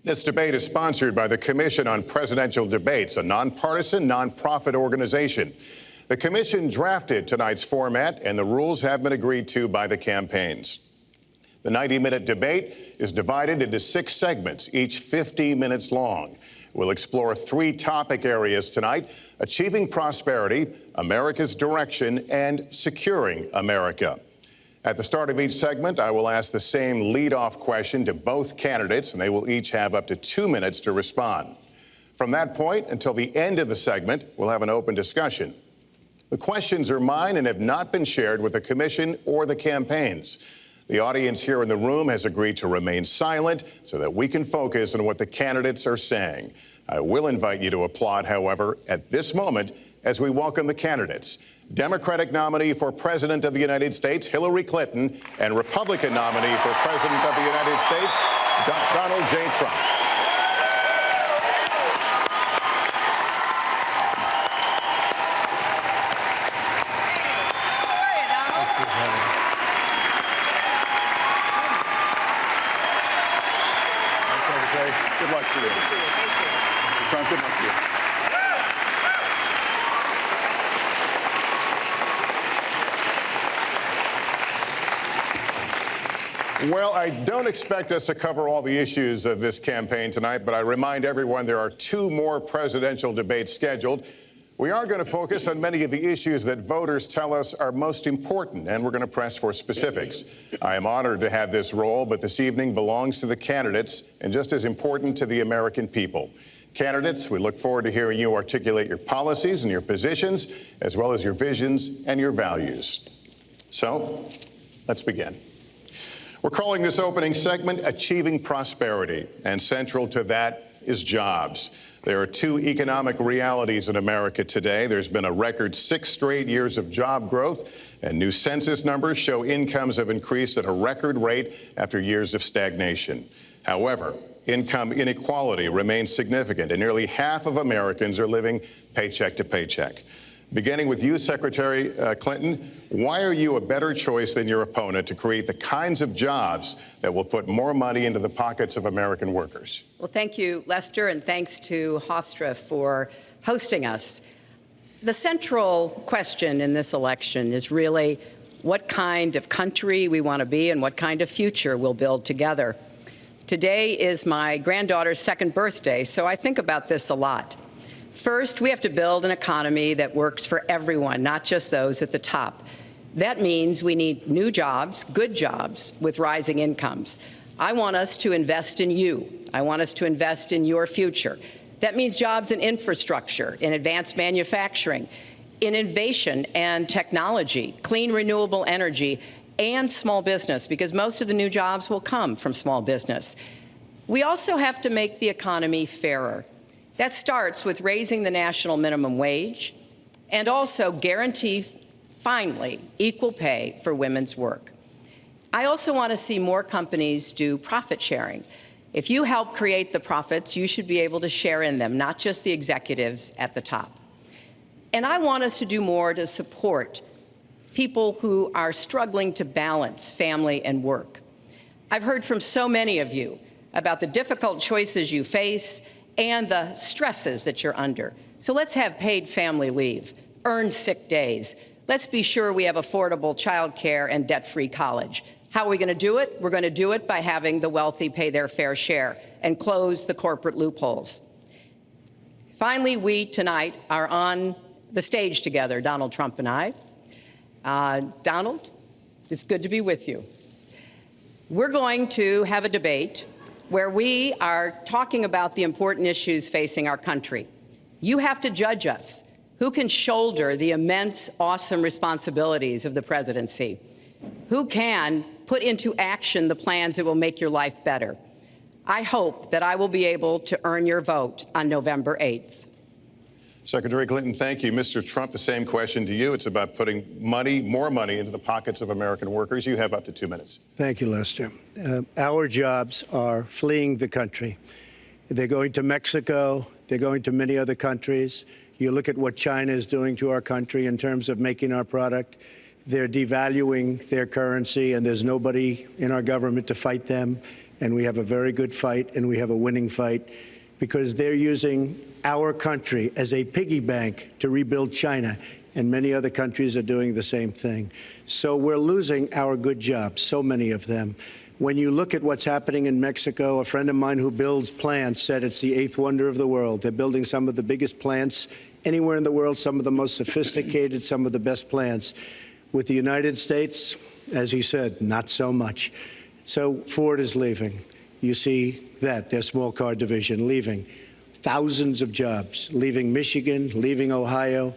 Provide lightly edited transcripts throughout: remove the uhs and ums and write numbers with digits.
This debate is sponsored by the Commission on Presidential Debates, a nonpartisan, nonprofit organization. The commission drafted tonight's format, and the rules have been agreed to by the campaigns. The 90-minute debate is divided into 6 segments, each 50 minutes long. We'll explore 3 topic areas tonight: achieving prosperity, America's direction, and securing America. At the start of each segment, I will ask the same lead-off question to both candidates, and they will each have up to 2 minutes to respond. From that point until the end of the segment, we'll have an open discussion. The questions are mine and have not been shared with the commission or the campaigns. The audience here in the room has agreed to remain silent so that we can focus on what the candidates are saying. I will invite you to applaud, however, at this moment as we welcome the candidates. Democratic nominee for President of the United States, Hillary Clinton, and Republican nominee for President of the United States, Donald J. Trump. Good luck to you. Mr. Trump, good luck to you. Well, I don't expect us to cover all the issues of this campaign tonight, but I remind everyone there are 2 more presidential debates scheduled. We are going to focus on many of the issues that voters tell us are most important, and we're going to press for specifics. I am honored to have this role, but this evening belongs to the candidates and just as important to the American people. Candidates, we look forward to hearing you articulate your policies and your positions, as well as your visions and your values. So, let's begin. We're calling this opening segment Achieving Prosperity, and central to that is jobs. There are 2 economic realities in America today. There's been a record 6 straight years of job growth, and new census numbers show incomes have increased at a record rate after years of stagnation. However, income inequality remains significant, and nearly half of Americans are living paycheck to paycheck. Beginning with you, Secretary Clinton, why are you a better choice than your opponent to create the kinds of jobs that will put more money into the pockets of American workers? Well, thank you, Lester, and thanks to Hofstra for hosting us. The central question in this election is really what kind of country we want to be and what kind of future we'll build together. Today is my granddaughter's 2nd birthday, so I think about this a lot. First, we have to build an economy that works for everyone, not just those at the top. That means we need new jobs, good jobs, with rising incomes. I want us to invest in you. I want us to invest in your future. That means jobs in infrastructure, in advanced manufacturing, in innovation and technology, clean renewable energy, and small business, because most of the new jobs will come from small business. We also have to make the economy fairer. That starts with raising the national minimum wage and also guarantee, finally, equal pay for women's work. I also want to see more companies do profit sharing. If you help create the profits, you should be able to share in them, not just the executives at the top. And I want us to do more to support people who are struggling to balance family and work. I've heard from so many of you about the difficult choices you face and the stresses that you're under. So let's have paid family leave, earned sick days. Let's be sure we have affordable child care and debt-free college. How are we going to do it? We're going to do it by having the wealthy pay their fair share and close the corporate loopholes. Finally, we tonight are on the stage together, Donald Trump and I. Donald, it's good to be with you. We're going to have a debate where we are talking about the important issues facing our country. You have to judge us. Who can shoulder the immense, awesome responsibilities of the presidency? Who can put into action the plans that will make your life better? I hope that I will be able to earn your vote on November 8th. Secretary Clinton, thank you. Mr. Trump, the same question to you. It's about putting money, more money, into the pockets of American workers. You have up to 2 minutes. Thank you, Lester. Our jobs are fleeing the country. They're going to Mexico. They're going to many other countries. You look at what China is doing to our country in terms of making our product. They're devaluing their currency, and there's nobody in our government to fight them. And we have a very good fight, and we have a winning fight, because they're using our country as a piggy bank to rebuild China. And many other countries are doing the same thing. So we're losing our good jobs, so many of them. When you look at what's happening in Mexico, a friend of mine who builds plants said it's the eighth wonder of the world. They're building some of the biggest plants anywhere in the world, some of the most sophisticated, some of the best plants. With the United States, as he said, not so much. So Ford is leaving. You see that, their small car division leaving. Thousands of jobs, leaving Michigan, leaving Ohio.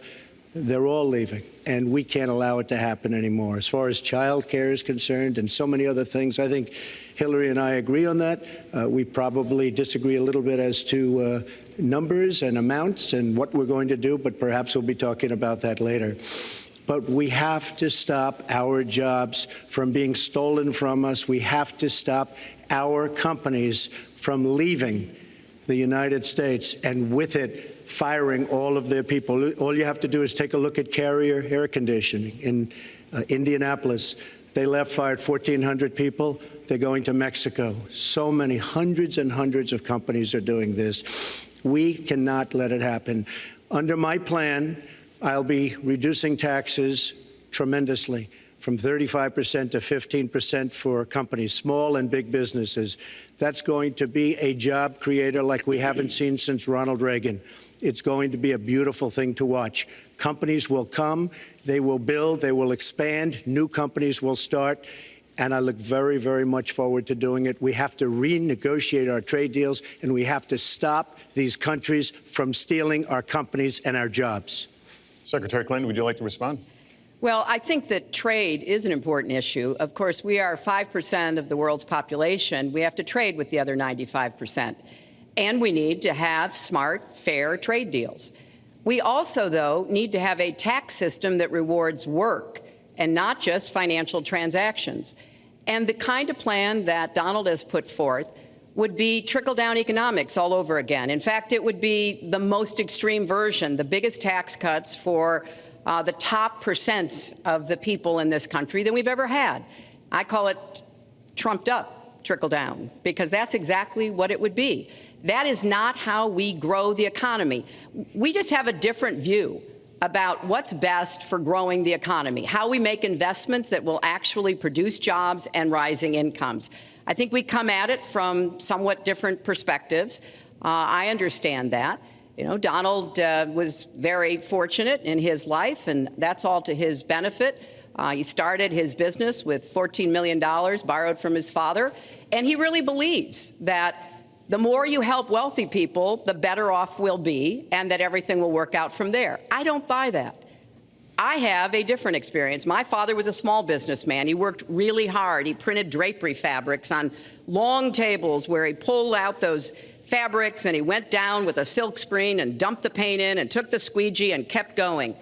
They're all leaving, and we can't allow it to happen anymore. As far as child care is concerned and so many other things, I think Hillary and I agree on that. We probably disagree a little bit as to numbers and amounts and what we're going to do, but perhaps we'll be talking about that later. But we have to stop our jobs from being stolen from us. We have to stop our companies from leaving the United States, and with it, firing all of their people. All you have to do is take a look at Carrier Air Conditioning in Indianapolis. They fired 1,400 people. They're going to Mexico. So many, hundreds and hundreds of companies are doing this. We cannot let it happen. Under my plan, I'll be reducing taxes tremendously, from 35% to 15% for companies, small and big businesses. That's going to be a job creator like we haven't seen since Ronald Reagan. It's going to be a beautiful thing to watch. Companies will come, they will build, they will expand, new companies will start, and I look very, very much forward to doing it. We have to renegotiate our trade deals, and we have to stop these countries from stealing our companies and our jobs. Secretary Clinton, would you like to respond? Well, I think that trade is an important issue. Of course, we are 5% of the world's population. We have to trade with the other 95%. And we need to have smart, fair trade deals. We also, though, need to have a tax system that rewards work and not just financial transactions. And the kind of plan that Donald has put forth would be trickle-down economics all over again. In fact, it would be the most extreme version, the biggest tax cuts for the top percent of the people in this country than we've ever had. I call it trumped up trickle-down, because that's exactly what it would be. That is not how we grow the economy. We just have a different view about what's best for growing the economy, how we make investments that will actually produce jobs and rising incomes. I think we come at it from somewhat different perspectives. I understand that. You know, Donald was very fortunate in his life, and that's all to his benefit. He started his business with $14 million borrowed from his father, and he really believes that the more you help wealthy people, the better off we'll be, and that everything will work out from there. I don't buy that. I have a different experience. My father was a small businessman. He worked really hard. He printed drapery fabrics on long tables where he pulled out those fabrics and he went down with a silk screen and dumped the paint in and took the squeegee and kept going.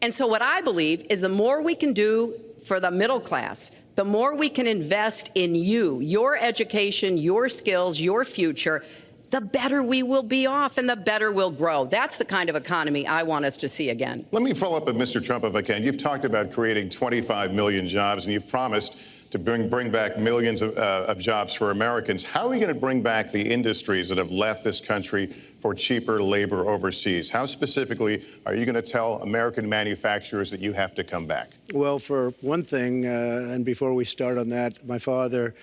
And so what I believe is the more we can do for the middle class, the more we can invest in you, your education, your skills, your future, the better we will be off and the better we'll grow. That's the kind of economy I want us to see again. Let me follow up with Mr. Trump, if I can. You've talked about creating 25 million jobs, and you've promised to bring back millions of jobs for Americans. How are we going to bring back the industries that have left this country for cheaper labor overseas? How specifically are you going to tell American manufacturers that you have to come back? Well, for one thing, and before we start on that, my father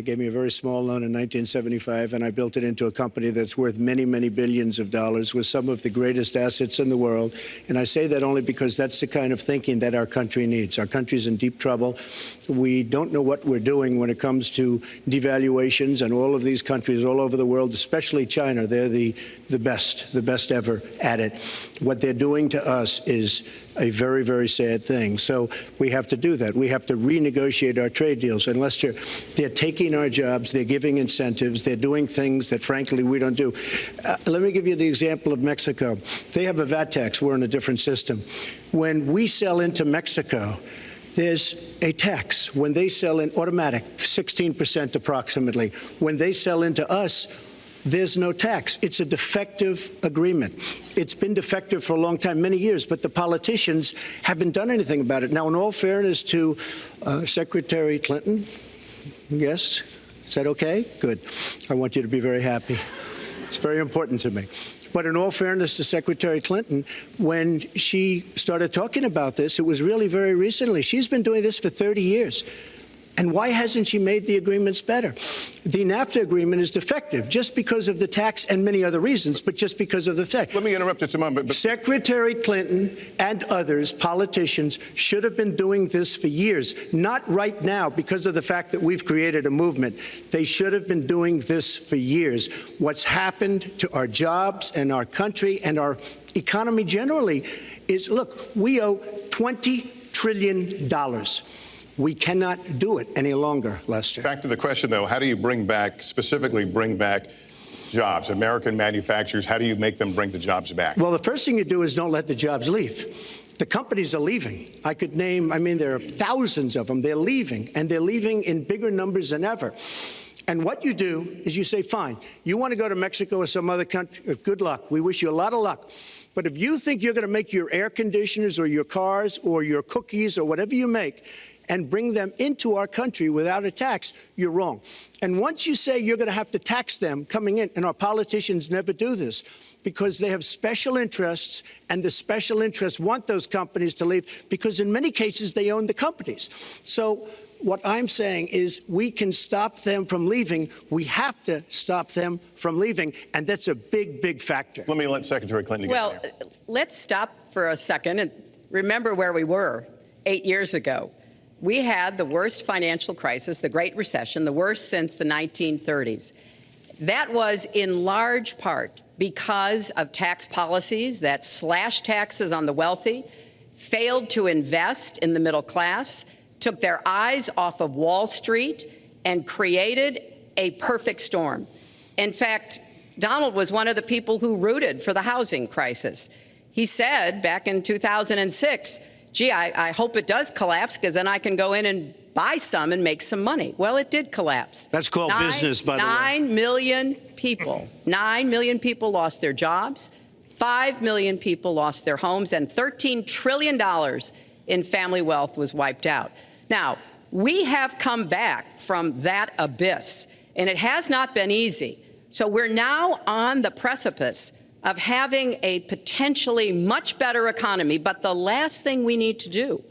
gave me a very small loan in 1975, and I built it into a company that's worth many, many billions of dollars with some of the greatest assets in the world. And I say that only because that's the kind of thinking that our country needs. Our country's in deep trouble. We don't know what we're doing when it comes to devaluations, and all of these countries all over the world, especially China, they're the best ever at it. What they're doing to us is a very, very sad thing. So we have to do that. We have to renegotiate our trade deals. And Lester, they're taking our jobs, they're giving incentives, they're doing things that, frankly, we don't do. Let me give you the example of Mexico. They have a VAT tax. We're in a different system. When we sell into Mexico, there's a tax. When they sell in automatic, 16% approximately. When they sell into us, there's no tax. It's a defective agreement. It's been defective for a long time, many years, but the politicians haven't done anything about it. Now, in all fairness to Secretary Clinton, yes, Is that okay? Good. I want you to be very happy. It's very important to me. But in all fairness to Secretary Clinton, when she started talking about this, it was really very recently. She's been doing this for 30 years. And why hasn't she made the agreements better? The NAFTA agreement is defective just because of the tax and many other reasons, but just because of the fact. Let me interrupt just a moment. But Secretary Clinton and others, politicians, should have been doing this for years, not right now because of the fact that we've created a movement. They should have been doing this for years. What's happened to our jobs and our country and our economy generally is, look, we owe $20 trillion. We cannot do it any longer, Lester. back to the question, though, how do you specifically bring back jobs? American manufacturers, how do you make them bring the jobs back? Well, the first thing you do is don't let the jobs leave. The companies are leaving. I could name, there are thousands of them. They're leaving, and they're leaving in bigger numbers than ever. And what you do is you say, fine, you want to go to Mexico or some other country, good luck. We wish you a lot of luck. But if you think you're going to make your air conditioners or your cars or your cookies or whatever you make and bring them into our country without a tax, you're wrong. And once you say you're going to have to tax them coming in, and our politicians never do this because they have special interests, and the special interests want those companies to leave because in many cases they own the companies. So what I'm saying is we can stop them from leaving. We have to stop them from leaving, and that's a big, big factor. Let me let Secretary Clinton get in there. Let's stop for a second and remember where we were 8 years ago. We had the worst financial crisis, the Great Recession, the worst since the 1930s. That was in large part because of tax policies that slashed taxes on the wealthy, failed to invest in the middle class, took their eyes off of Wall Street, and created a perfect storm. In fact, Donald was one of the people who rooted for the housing crisis. He said back in 2006, gee, I hope it does collapse because then I can go in and buy some and make some money. Well, it did collapse. That's called business, by the way. 9 million people lost their jobs. 5 million people lost their homes, and $13 trillion in family wealth was wiped out. Now, we have come back from that abyss, and it has not been easy. So we're now on the precipice of having a potentially much better economy. But the last thing we need to do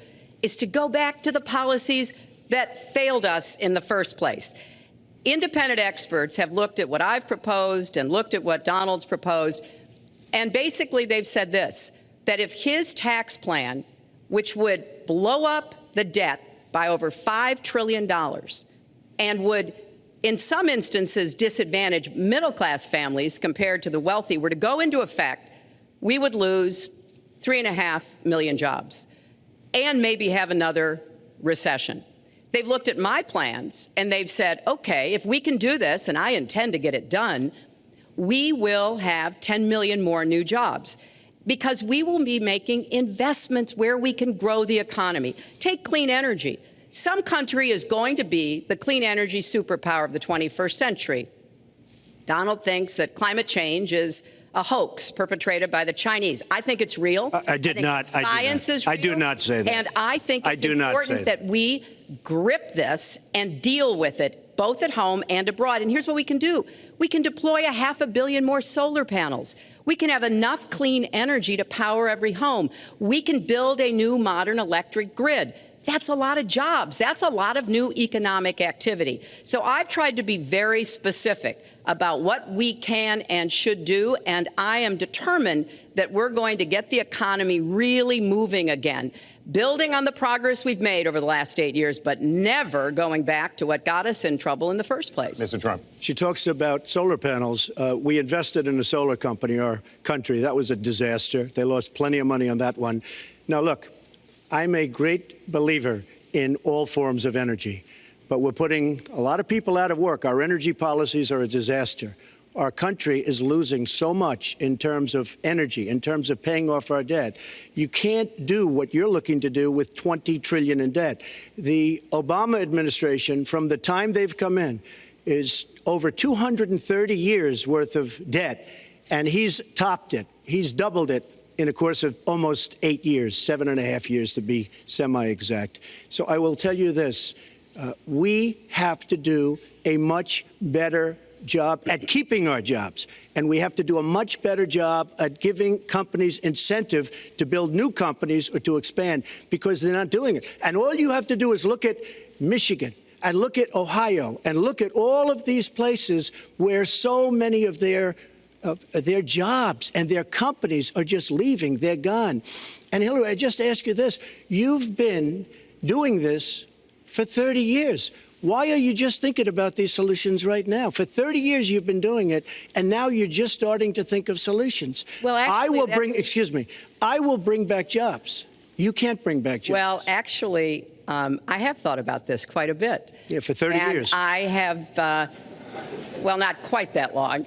is to go back to the policies that failed us in the first place. Independent experts have looked at what I've proposed and looked at what Donald's proposed, and basically they've said this, that if his tax plan, which would blow up the debt by over $5 trillion and would in some instances disadvantage middle-class families compared to the wealthy, were to go into effect, we would lose 3.5 million jobs and maybe have another recession. They've looked at my plans and they've said, okay, if we can do this, and I intend to get it done, we will have 10 million more new jobs because we will be making investments where we can grow the economy. Take clean energy. Some country is going to be the clean energy superpower of the 21st century. Donald thinks that climate change is a hoax perpetrated by the Chinese. I think it's real. I did not. Science is real. I do not say that. And I think it's important that we grip this and deal with it, both at home and abroad. And here's what we can do. We can deploy 500 million more solar panels. We can have enough clean energy to power every home. We can build a new modern electric grid. That's a lot of jobs. That's a lot of new economic activity. So I've tried to be very specific about what we can and should do, and I am determined that we're going to get the economy really moving again, building on the progress we've made over the last 8 years, but never going back to what got us in trouble in the first place. Mr. Trump. She talks about solar panels. We invested in a solar company, our country. That was a disaster. They lost plenty of money on that one. Now, look, I'm a great believer in all forms of energy, but we're putting a lot of people out of work. Our energy policies are a disaster. Our country is losing so much in terms of energy, in terms of paying off our debt. You can't do what you're looking to do with $20 trillion in debt. The Obama administration, from the time they've come in, is over 230 years worth of debt, and he's topped it. He's doubled it in a course of almost 8 years, 7.5 years to be semi-exact. So I will tell you this. We have to do a much better job at keeping our jobs. And we have to do a much better job at giving companies incentive to build new companies or to expand, because they're not doing it. And all you have to do is look at Michigan and look at Ohio and look at all of these places where so many of their jobs and their companies are just leaving. They're gone. And Hillary, I just ask you this. You've been doing this for 30 years. Why are you just thinking about these solutions right now? For 30 years, you've been doing it, and now you're just starting to think of solutions. Well, actually, I will bring back jobs. You can't bring back jobs. Well, actually, I have thought about this quite a bit. Yeah, for 30 years. I have, well, not quite that long.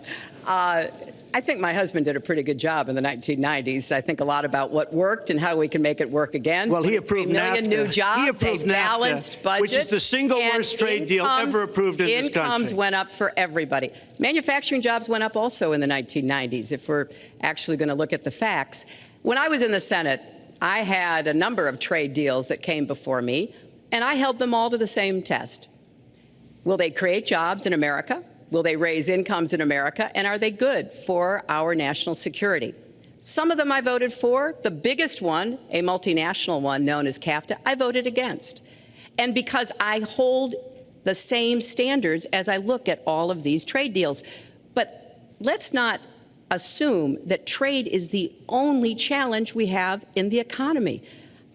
I think my husband did a pretty good job in the 1990s. I think a lot about what worked and how we can make it work again. Well, he approved 3 million NAFTA. new jobs, He approved a balanced NAFTA, budget, which is the single worst trade deal ever approved in this country. Incomes went up for everybody. Manufacturing jobs went up also in the 1990s, if we're actually going to look at the facts. When I was in the Senate, I had a number of trade deals that came before me, and I held them all to the same test. Will they create jobs in America? Will they raise incomes in America? And are they good for our national security? Some of them I voted for. The biggest one, a multinational one known as CAFTA, I voted against. And because I hold the same standards as I look at all of these trade deals. But let's not assume that trade is the only challenge we have in the economy.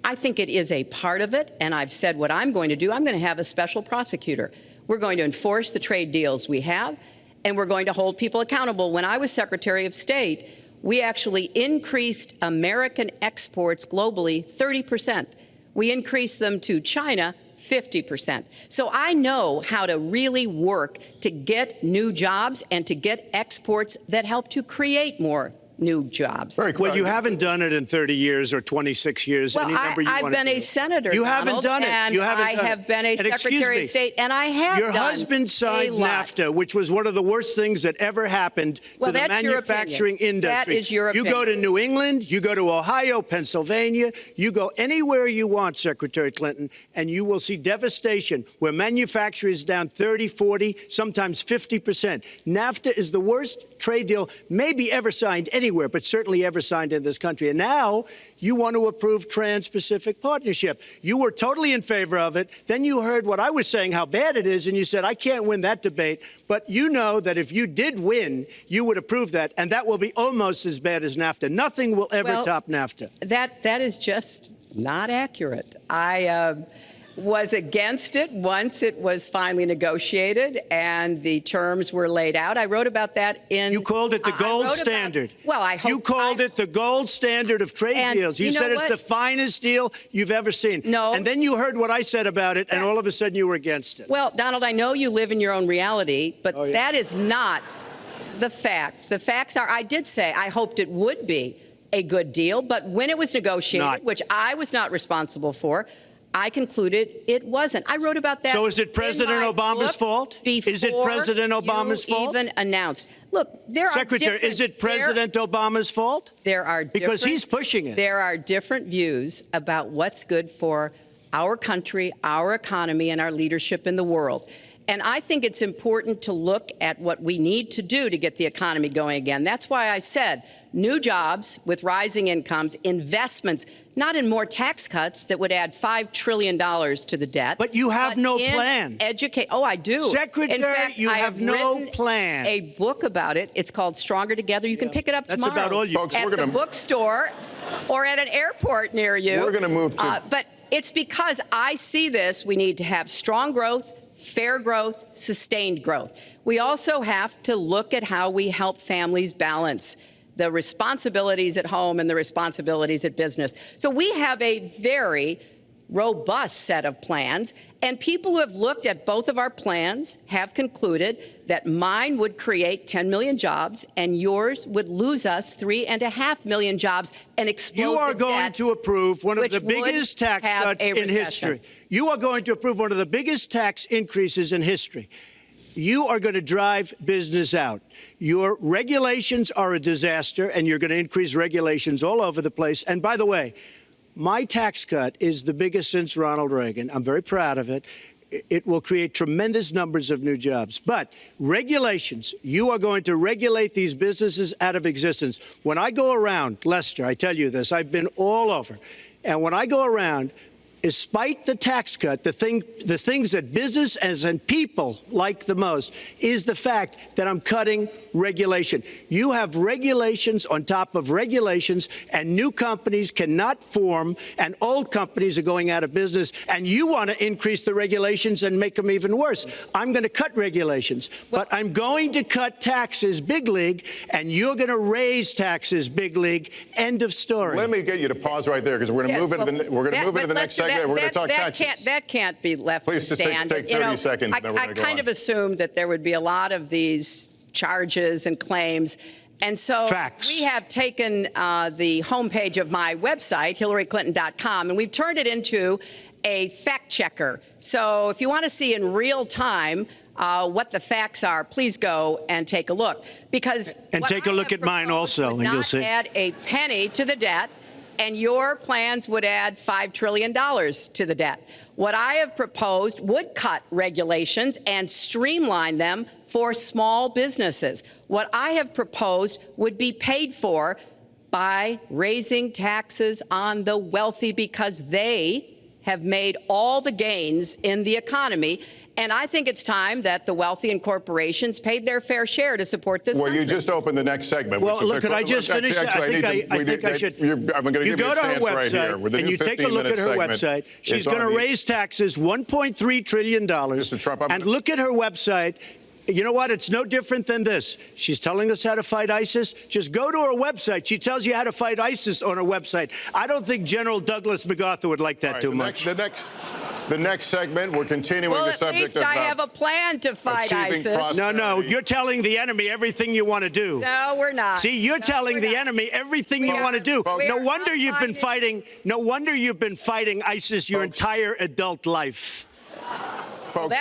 I think it is a part of it, and I've said what I'm going to do. I'm going to have a special prosecutor. We're going to enforce the trade deals we have, and we're going to hold people accountable. When I was Secretary of State, we actually increased American exports globally 30%. We increased them to China 50%. So I know how to really work to get new jobs and to get exports that help to create more new jobs. Well, you haven't done it in 30 years or 26 years. Well, any number you I've want to been do. a senator, You Donald, haven't done it. And you haven't I done have it. been a And Secretary of State, and I have Your husband signed NAFTA, which was one of the worst things that ever happened to the manufacturing industry. That is your opinion. You go to New England, you go to Ohio, Pennsylvania, you go anywhere you want, Secretary Clinton, and you will see devastation where manufacturing is down 30, 40, sometimes 50%. NAFTA is the worst trade deal maybe ever signed anywhere, but certainly ever signed in this country. And now you want to approve Trans-Pacific Partnership. You were totally in favor of it. Then you heard what I was saying, how bad it is, and you said, I can't win that debate. But you know that if you did win, you would approve that, and that will be almost as bad as NAFTA. Nothing will ever top NAFTA. That is just not accurate. I was against it once it was finally negotiated and the terms were laid out. I wrote about that in... You called it the gold standard. Well, I hope... You called it the gold standard of trade deals. You said it's the finest deal you've ever seen. No. And then you heard what I said about it, and all of a sudden you were against it. Well, Donald, I know you live in your own reality, but that is not the facts. The facts are, I did say I hoped it would be a good deal, but when it was negotiated, which I was not responsible for, I concluded it wasn't. I wrote about that. So is it President Obama's fault? Is it President Obama's fault? Even announced. Look, there Secretary, are different, is it President Obama's fault? There are because he's pushing it. There are different views about what's good for our country, our economy, and our leadership in the world. And I think it's important to look at what we need to do to get the economy going again. That's why I said new jobs with rising incomes, investments, not in more tax cuts that would add $5 trillion to the debt. But you have no plan. Oh, I do. Secretary, in fact, you have no plan. A book about it. It's called Stronger Together. You can pick it up tomorrow. That's about all you... Folks, at the bookstore or at an airport near you. We're going to move to... But it's because I see this. We need to have strong growth, fair growth, sustained growth. We also have to look at how we help families balance the responsibilities at home and the responsibilities at business. So we have a very robust set of plans, and people who have looked at both of our plans have concluded that mine would create 10 million jobs and yours would lose us 3.5 million jobs and explode You are going to approve one of the biggest tax cuts in history. You are going to approve one of the biggest tax increases in history. You are going to drive business out. Your regulations are a disaster, and you're going to increase regulations all over the place. And by the way, my tax cut is the biggest since Ronald Reagan. I'm very proud of it. It will create tremendous numbers of new jobs. But regulations, you are going to regulate these businesses out of existence. When I go around, Lester, I tell you this, I've been all over. And when I go around, despite the tax cut, the things that businesses and people like the most is the fact that I'm cutting regulation. You have regulations on top of regulations, and new companies cannot form, and old companies are going out of business, and you want to increase the regulations and make them even worse. I'm going to cut regulations, but I'm going to cut taxes big league, and you're going to raise taxes big league. End of story. Let me get you to pause right there, because we're going to move into the next segment. We're going to talk taxes. That can't be left to Please stand. take 30 seconds. And then we're I going to go kind on. of assumed that there would be a lot of these charges and claims. And so Facts. we have taken the homepage of my website, HillaryClinton.com, and we've turned it into a fact checker. So if you want to see in real time what the facts are, please go and take a look. Because And take a look at mine also, would and you'll not see. add a penny to the debt, and your plans would add $5 trillion to the debt. What I have proposed would cut regulations and streamline them for small businesses. What I have proposed would be paid for by raising taxes on the wealthy, because they have made all the gains in the economy. And I think it's time that the wealthy and corporations paid their fair share to support this country. Well, you just opened the next segment. Well, look, could I just finish? Actually, I think I should. I'm going to give you a chance right here. With the and new you take a look at her 15-minute website. segment. She's going to raise taxes $1.3 trillion. Mr. Trump, and look at her website. You know what? It's no different than this. She's telling us how to fight ISIS. Just go to her website. She tells you how to fight ISIS on her website. I don't think General Douglas MacArthur would like that too much. The next segment, we're continuing the subject of At least I have a plan to fight ISIS. No, you're telling the enemy everything you want to do. No, we're not. See, you're telling the enemy everything you want to do. No wonder you've been fighting. No wonder you've been fighting ISIS your entire adult life. Folks,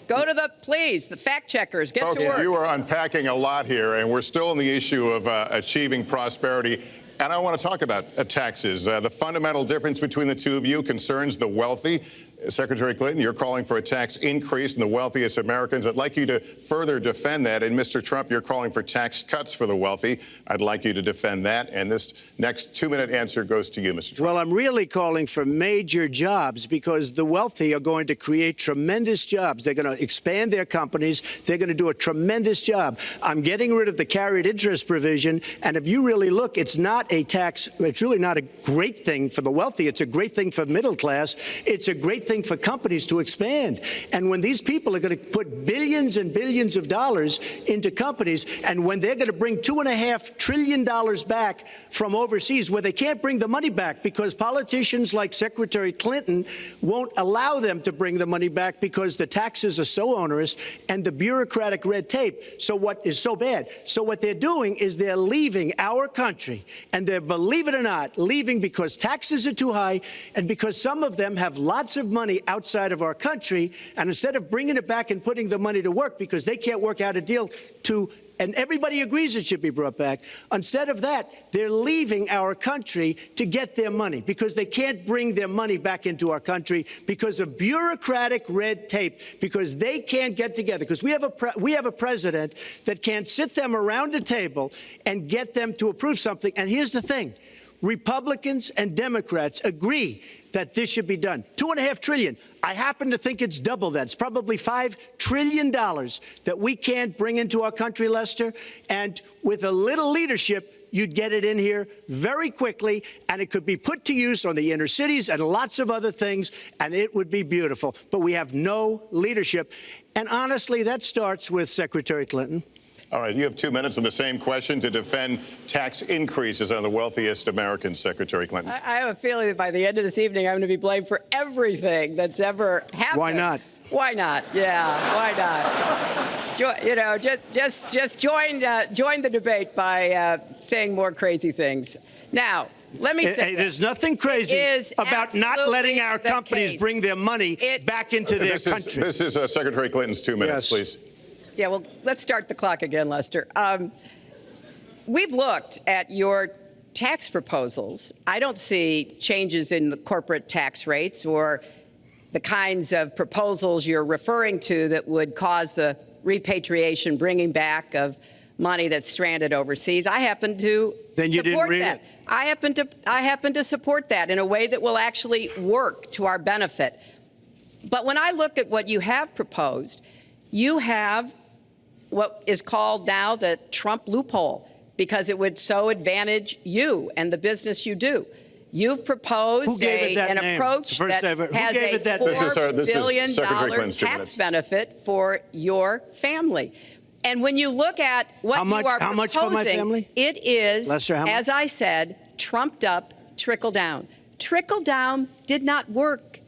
go to the fact checkers. Get to work. You are unpacking a lot here, and we're still on the issue of achieving prosperity. And I want to talk about taxes. The fundamental difference between the two of you concerns the wealthy. Secretary Clinton, you're calling for a tax increase in the wealthiest Americans. I'd like you to further defend that. And Mr. Trump, you're calling for tax cuts for the wealthy. I'd like you to defend that. And this next 2-minute answer goes to you, Mr. Trump. Well, I'm really calling for major jobs, because the wealthy are going to create tremendous jobs. They're going to expand their companies. They're going to do a tremendous job. I'm getting rid of the carried interest provision. And if you really look, it's not a tax. It's really not a great thing for the wealthy. It's a great thing for the middle class. It's a great thing for companies to expand. And when these people are going to put billions and billions of dollars into companies, and when they're going to bring $2.5 trillion back from overseas, where they can't bring the money back because politicians like Secretary Clinton won't allow them to bring the money back because the taxes are so onerous and the bureaucratic red tape. So what is so bad? So what they're doing is they're leaving our country, and they're, believe it or not, leaving because taxes are too high and because some of them have lots of money outside of our country. And instead of bringing it back and putting the money to work because they can't work out a deal to, and everybody agrees it should be brought back, instead of that, they're leaving our country to get their money because they can't bring their money back into our country because of bureaucratic red tape, because they can't get together, because we have a president that can't sit them around a table and get them to approve something. And here's the thing. Republicans and Democrats agree that this should be done. $2.5 trillion. I happen to think it's double that. It's probably $5 trillion that we can't bring into our country, Lester. And with a little leadership, you'd get it in here very quickly, and it could be put to use on the inner cities and lots of other things, and it would be beautiful. But we have no leadership. And honestly, that starts with Secretary Clinton. All right, you have 2 minutes on the same question to defend tax increases on the wealthiest Americans, Secretary Clinton. I have a feeling that by the end of this evening, I'm going to be blamed for everything that's ever happened. Why not? Why not? Yeah, why not? Just join the debate by saying more crazy things. Now, let me say there's nothing crazy about not letting our companies bring their money back into their country. This is Secretary Clinton's 2 minutes, please. Yeah, well, let's start the clock again, Lester. We've looked at your tax proposals. I don't see changes in the corporate tax rates or the kinds of proposals you're referring to that would cause the repatriation, bringing back of money that's stranded overseas. I happen to Then you support didn't read that. it. I happen to support that in a way that will actually work to our benefit. But when I look at what you have proposed, you have what is called now the Trump loophole, because it would so advantage you and the business you do. You've proposed an approach that has a $4 billion tax benefit for your family. And when you look at what you are proposing, how much for my family? It is, Lester, as I said, trumped up trickle down. Trickle down did not work.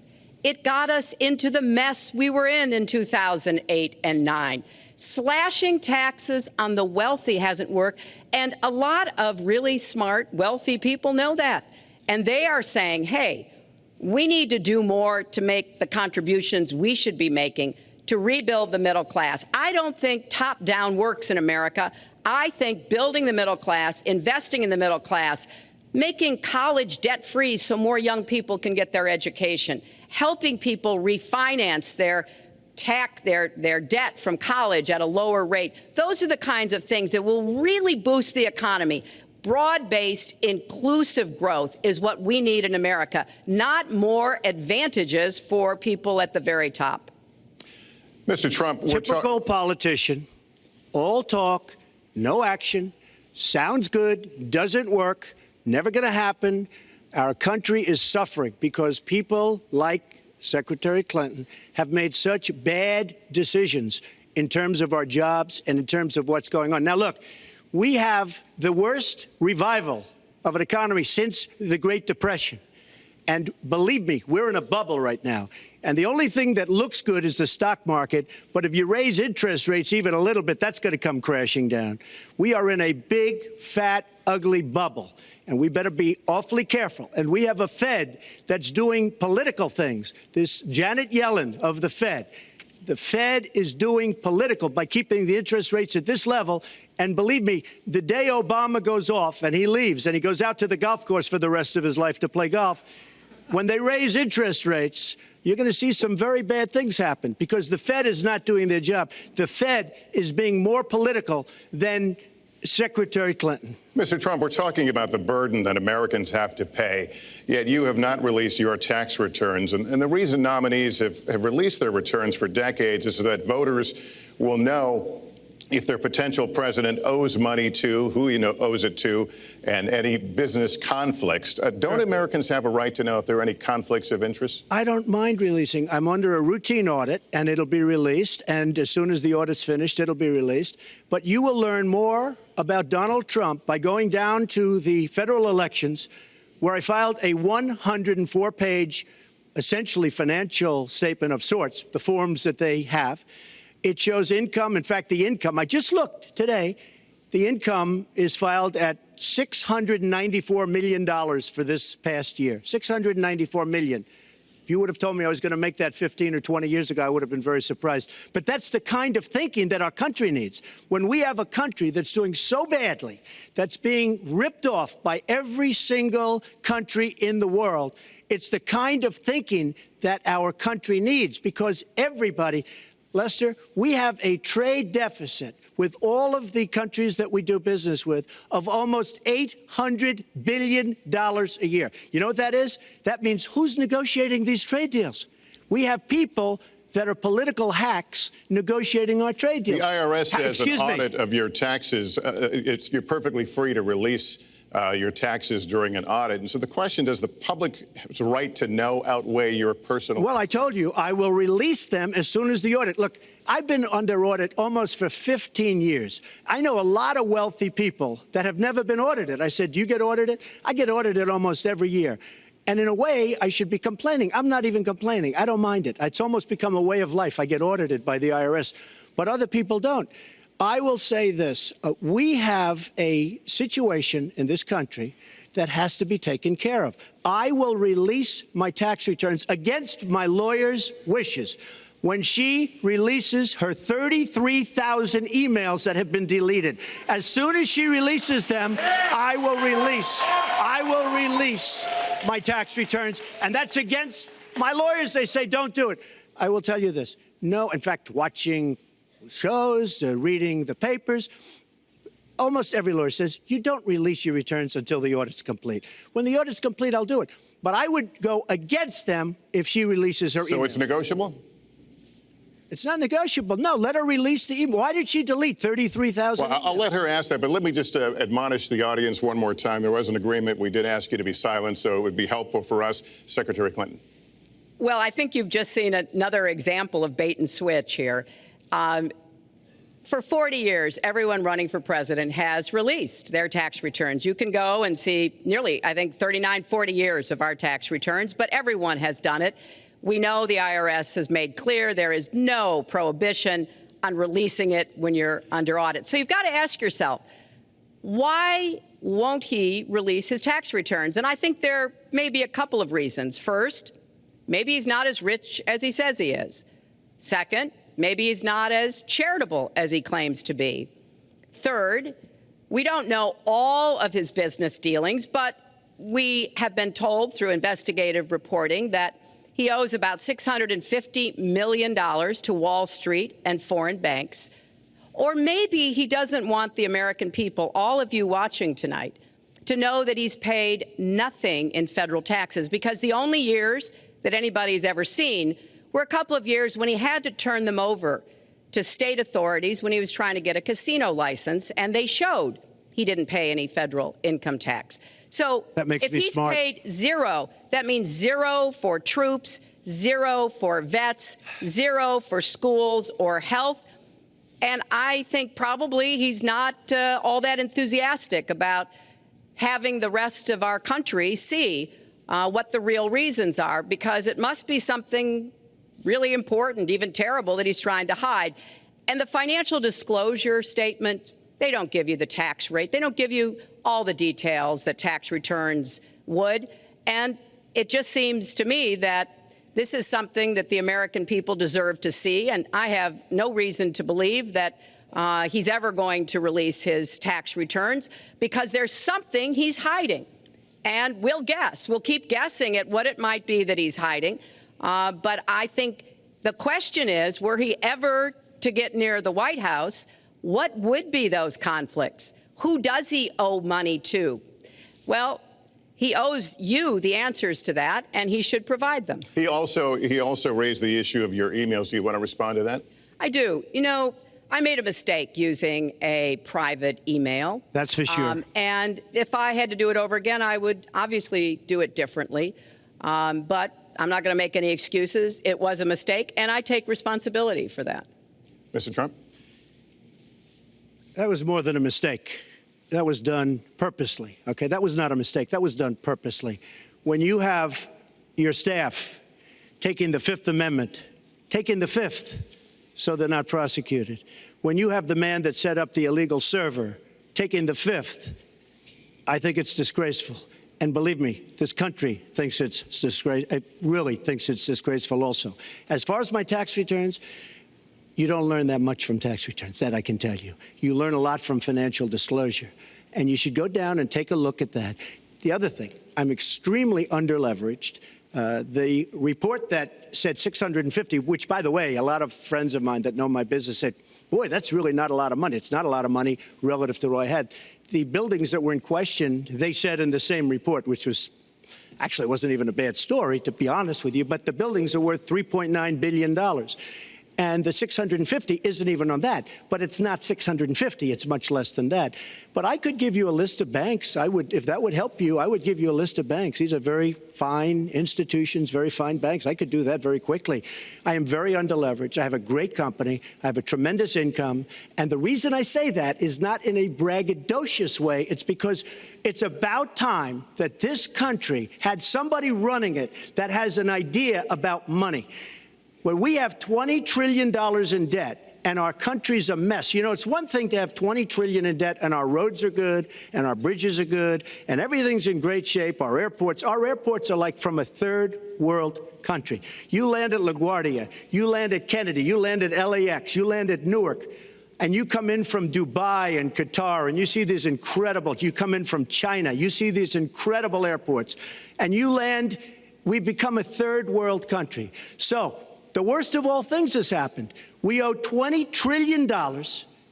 It got us into the mess we were in 2008 and 9. Slashing taxes on the wealthy hasn't worked. And a lot of really smart, wealthy people know that. And they are saying, hey, we need to do more to make the contributions we should be making to rebuild the middle class. I don't think top-down works in America. I think building the middle class, investing in the middle class, making college debt-free so more young people can get their education, helping people refinance their debt from college at a lower rate. Those are the kinds of things that will really boost the economy. Broad-based, inclusive growth is what we need in America, not more advantages for people at the very top. Mr. Trump, typical politician, all talk, no action, sounds good, doesn't work, never going to happen. Our country is suffering because people like Secretary Clinton have made such bad decisions in terms of our jobs and in terms of what's going on. Now, look, we have the worst revival of an economy since the Great Depression. And believe me, we're in a bubble right now. And the only thing that looks good is the stock market. But if you raise interest rates even a little bit, that's going to come crashing down. We are in a big, fat, ugly bubble. And we better be awfully careful. And we have a Fed that's doing political things. This Janet Yellen of the Fed is doing political by keeping the interest rates at this level. And believe me, the day Obama goes off and he leaves and he goes out to the golf course for the rest of his life to play golf, when they raise interest rates, you're going to see some very bad things happen because the Fed is not doing their job. The Fed is being more political than Secretary Clinton. Mr. Trump, we're talking about the burden that Americans have to pay, yet you have not released your tax returns. And the reason nominees have released their returns for decades is that voters will know if their potential president owes money to, who owes it to, and any business conflicts. Don't Americans have a right to know if there are any conflicts of interest? I don't mind releasing. I'm under a routine audit, and it'll be released. And as soon as the audit's finished, it'll be released. But you will learn more about Donald Trump by going down to the federal elections, where I filed a 104-page, essentially financial statement of sorts, the forms that they have. It shows income. In fact, the income, I just looked today, the income is filed at $694 million for this past year. $694 million. If you would have told me I was going to make that 15 or 20 years ago, I would have been very surprised. But that's the kind of thinking that our country needs. When we have a country that's doing so badly, that's being ripped off by every single country in the world, it's the kind of thinking that our country needs because everybody, Lester, we have a trade deficit with all of the countries that we do business with of almost $800 billion a year. You know what that is? That means who's negotiating these trade deals? We have people that are political hacks negotiating our trade deals. The IRS says an audit of your taxes, you're perfectly free to release your taxes during an audit. And so the question, does the public's right to know outweigh your personal? Well, I told you, I will release them as soon as the audit. Look, I've been under audit almost for 15 years. I know a lot of wealthy people that have never been audited. I said, do you get audited? I get audited almost every year. And in a way, I should be complaining. I'm not even complaining. I don't mind it. It's almost become a way of life. I get audited by the IRS, but other people don't. I will say this. We have a situation in this country that has to be taken care of. I will release my tax returns against my lawyer's wishes when she releases her 33,000 emails that have been deleted. As soon as she releases them, I will release my tax returns, and that's against My lawyers, they say, don't do it. I will tell you this. No, in fact, watching shows, reading the papers, almost every lawyer says, you don't release your returns until the audit's complete. When the audit's complete, I'll do it. But I would go against them if she releases her email. So it's negotiable? It's not negotiable. No, let her release the email. Why did she delete 33,000? Well, I'll let her ask that, but let me just admonish the audience one more time. There was an agreement. We did ask you to be silent, so it would be helpful for us. Secretary Clinton. Well, I think you've just seen another example of bait and switch here. For 40 years, everyone running for president has released their tax returns. You can go and see nearly, I think, 39, 40 years of our tax returns, but everyone has done it. We know the IRS has made clear there is no prohibition on releasing it when you're under audit. So you've got to ask yourself, why won't he release his tax returns? And I think there may be a couple of reasons. First, maybe he's not as rich as he says he is. Second, maybe he's not as charitable as he claims to be. Third, we don't know all of his business dealings, but we have been told through investigative reporting that he owes about $650 million to Wall Street and foreign banks. Or maybe he doesn't want the American people, all of you watching tonight, to know that he's paid nothing in federal taxes, because the only years that anybody's ever seen were a couple of years when he had to turn them over to state authorities when he was trying to get a casino license, and they showed he didn't pay any federal income tax. So if he's paid zero, that means zero for troops, zero for vets, zero for schools or health. And I think probably he's not all that enthusiastic about having the rest of our country see what the real reasons are, because it must be something really important, even terrible, that he's trying to hide. And the financial disclosure statement, they don't give you the tax rate. They don't give you all the details that tax returns would. And it just seems to me that this is something that the American people deserve to see. And I have no reason to believe that he's ever going to release his tax returns, because there's something he's hiding. And we'll guess. We'll keep guessing at what it might be that he's hiding. But I think the question is, were he ever to get near the White House, what would be those conflicts? Who does he owe money to? Well, he owes you the answers to that, and he should provide them. He also raised the issue of your emails. Do you want to respond to that? I do. You know, I made a mistake using a private email. That's for sure. And if I had to do it over again, I would obviously do it differently. But I'm not going to make any excuses. It was a mistake, and I take responsibility for that. Mr. Trump? That was more than a mistake. That was done purposely, okay? That was not a mistake. That was done purposely. When you have your staff taking the Fifth Amendment, taking the Fifth so they're not prosecuted, when you have the man that set up the illegal server taking the Fifth, I think it's disgraceful. And believe me, this country thinks it's disgraceful. It really thinks it's disgraceful also. As far as my tax returns, you don't learn that much from tax returns, that I can tell you. You learn a lot from financial disclosure, and you should go down and take a look at that. The other thing, I'm extremely underleveraged. The report that said 650, which, by the way, a lot of friends of mine that know my business said, boy, that's really not a lot of money. It's not a lot of money relative to what I had. The buildings that were in question, they said in the same report, which was actually wasn't even a bad story, to be honest with you, but the buildings are worth $3.9 billion. And the 650 isn't even on that. But it's not 650. It's much less than that. But I could give you a list of banks. I would, if that would help you, I would give you a list of banks. These are very fine institutions, very fine banks. I could do that very quickly. I am very underleveraged. I have a great company. I have a tremendous income. And the reason I say that is not in a braggadocious way. It's because it's about time that this country had somebody running it that has an idea about money. When we have $20 trillion in debt and our country's a mess, you know, it's one thing to have $20 trillion in debt and our roads are good and our bridges are good and everything's in great shape. Our airports are like from a third world country. You land at LaGuardia, you land at Kennedy, you land at LAX, you land at Newark, and you come in from Dubai and Qatar and you see these incredible, you come in from China, you see these incredible airports, and you land We've become a third world country. So the worst of all things has happened. We owe $20 trillion,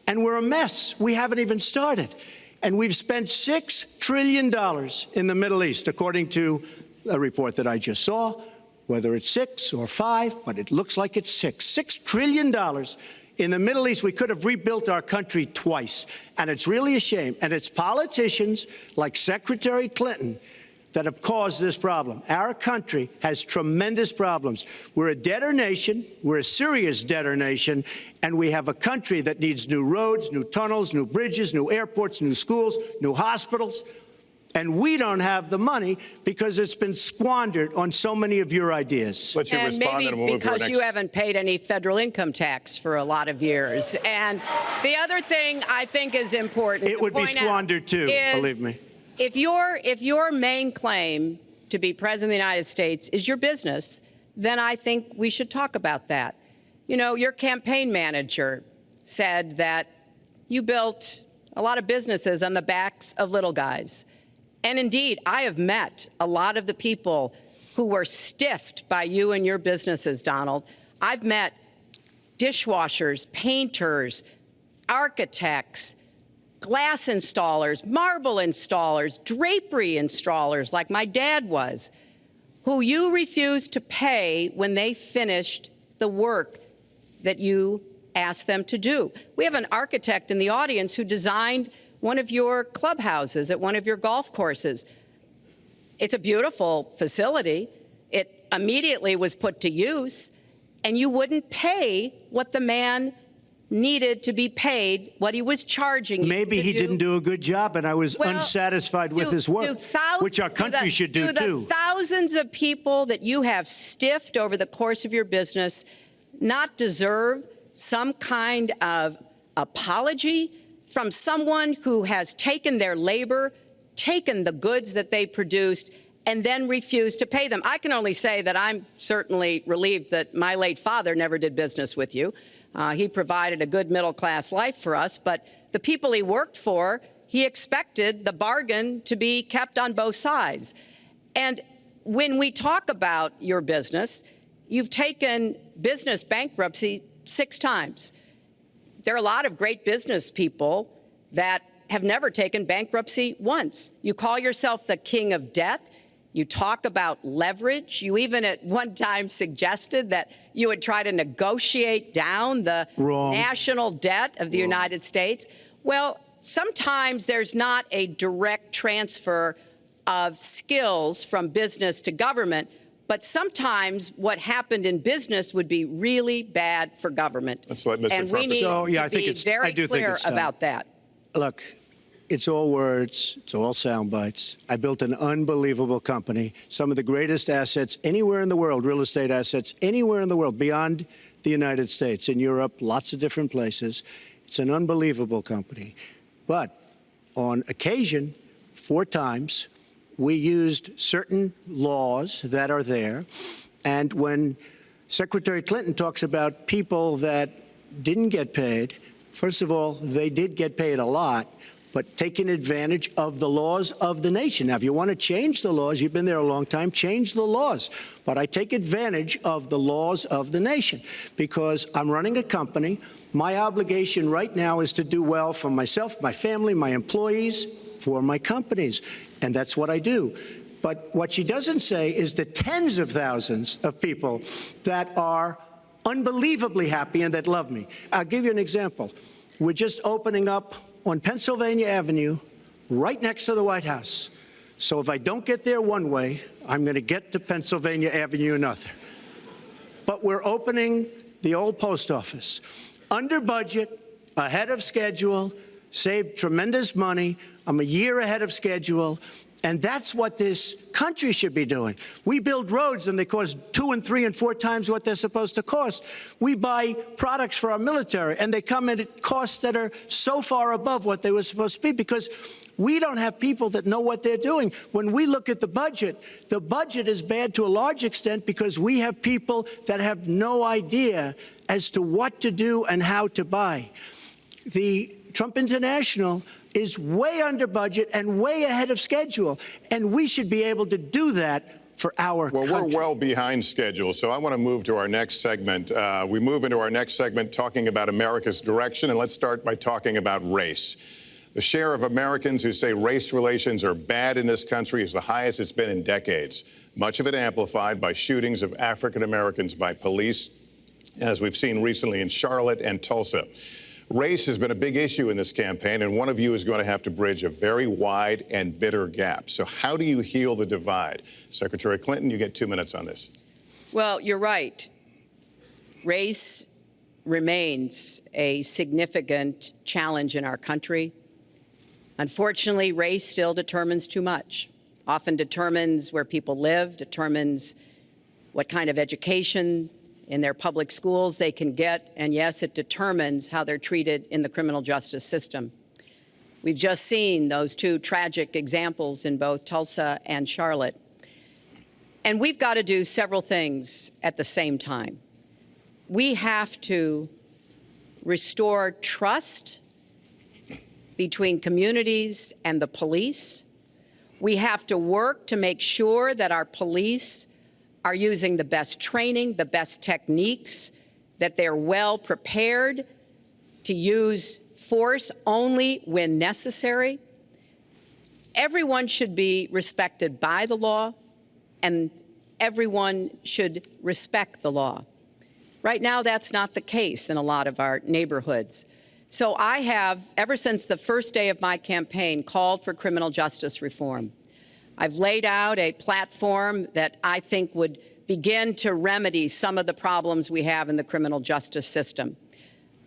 and we're a mess. We haven't even started. And we've spent $6 trillion in the Middle East, according to a report that I just saw, whether it's 6 or 5, but it looks like it's 6. $6 trillion in the Middle East. We could have rebuilt our country twice. And it's really a shame. And it's politicians like Secretary Clinton that have caused this problem. Our country has tremendous problems. We're a debtor nation. We're a serious debtor nation. And we have a country that needs new roads, new tunnels, new bridges, new airports, new schools, new hospitals. And we don't have the money because it's been squandered on so many of your ideas. Let you and respond, maybe and we'll move to our because next. you haven't paid any federal income tax for a lot of years. And the other thing I think is important It would be squandered too, believe me. If your main claim to be president of the United States is your business, then I think we should talk about that. You know, your campaign manager said that you built a lot of businesses on the backs of little guys. And indeed, I have met a lot of the people who were stiffed by you and your businesses, Donald. I've met dishwashers, painters, architects, glass installers, marble installers, drapery installers, like my dad was, who you refused to pay when they finished the work that you asked them to do. We have an architect in the audience who designed one of your clubhouses at one of your golf courses. It's a beautiful facility. It immediately was put to use, and you wouldn't pay what the man needed to be paid, what he was charging you. Maybe he didn't do a good job, and I was unsatisfied with his work, which our country should do too. The thousands of people that you have stiffed over the course of your business not deserve some kind of apology from someone who has taken their labor, taken the goods that they produced, and then refused to pay them? I can only say that I'm certainly relieved that my late father never did business with you. He provided a good middle-class life for us, but the people he worked for, he expected the bargain to be kept on both sides. And when we talk about your business, you've taken business bankruptcy 6 times. There are a lot of great business people that have never taken bankruptcy once. You call yourself the king of debt. You talk about leverage. You even at one time suggested that you would try to negotiate down the national debt of the United States. Well, sometimes there's not a direct transfer of skills from business to government, but sometimes what happened in business would be really bad for government. Let's let Mr. And Trump we need to be very clear about that. Look, it's all words. It's all sound bites. I built an unbelievable company, some of the greatest assets anywhere in the world, real estate assets anywhere in the world, beyond the United States, in Europe, lots of different places. It's an unbelievable company. But on occasion, 4 times, we used certain laws that are there. And when Secretary Clinton talks about people that didn't get paid, first of all, they did get paid a lot, but taking advantage of the laws of the nation. Now, if you want to change the laws, you've been there a long time, change the laws. But I take advantage of the laws of the nation because I'm running a company. My obligation right now is to do well for myself, my family, my employees, for my companies. And that's what I do. But what she doesn't say is the tens of thousands of people that are unbelievably happy and that love me. I'll give you an example. We're just opening up on Pennsylvania Avenue, right next to the White House. So if I don't get there one way, I'm going to get to Pennsylvania Avenue another. But we're opening the old post office. Under budget, ahead of schedule, saved tremendous money. I'm a year ahead of schedule. And that's what this country should be doing. We build roads and they cost 2 and 3 and 4 times what they're supposed to cost. We buy products for our military and they come in at costs that are so far above what they were supposed to be because we don't have people that know what they're doing. When we look at the budget is bad to a large extent because we have people that have no idea as to what to do and how to buy. The Trump International is way under budget and way ahead of schedule. And we should be able to do that for our country. Well, we're well behind schedule, so I want to move to our next segment. We move into our next segment talking about America's direction, and let's start by talking about race. The share of Americans who say race relations are bad in this country is the highest it's been in decades, much of it amplified by shootings of African Americans by police, as we've seen recently in Charlotte and Tulsa. Race has been a big issue in this campaign, and one of you is going to have to bridge a very wide and bitter gap. So how do you heal the divide? Secretary Clinton, you get 2 minutes on this. Well, you're right. Race remains a significant challenge in our country. Unfortunately, race still determines too much, often determines where people live, determines what kind of education in their public schools they can get, and yes, it determines how they're treated in the criminal justice system. We've just seen those two tragic examples in both Tulsa and Charlotte. And we've got to do several things at the same time. We have to restore trust between communities and the police. We have to work to make sure that our police are using the best training, the best techniques, that they're well prepared to use force only when necessary. Everyone should be respected by the law, and everyone should respect the law. Right now, that's not the case in a lot of our neighborhoods. So I have, ever since the first day of my campaign, called for criminal justice reform. I've laid out a platform that I think would begin to remedy some of the problems we have in the criminal justice system.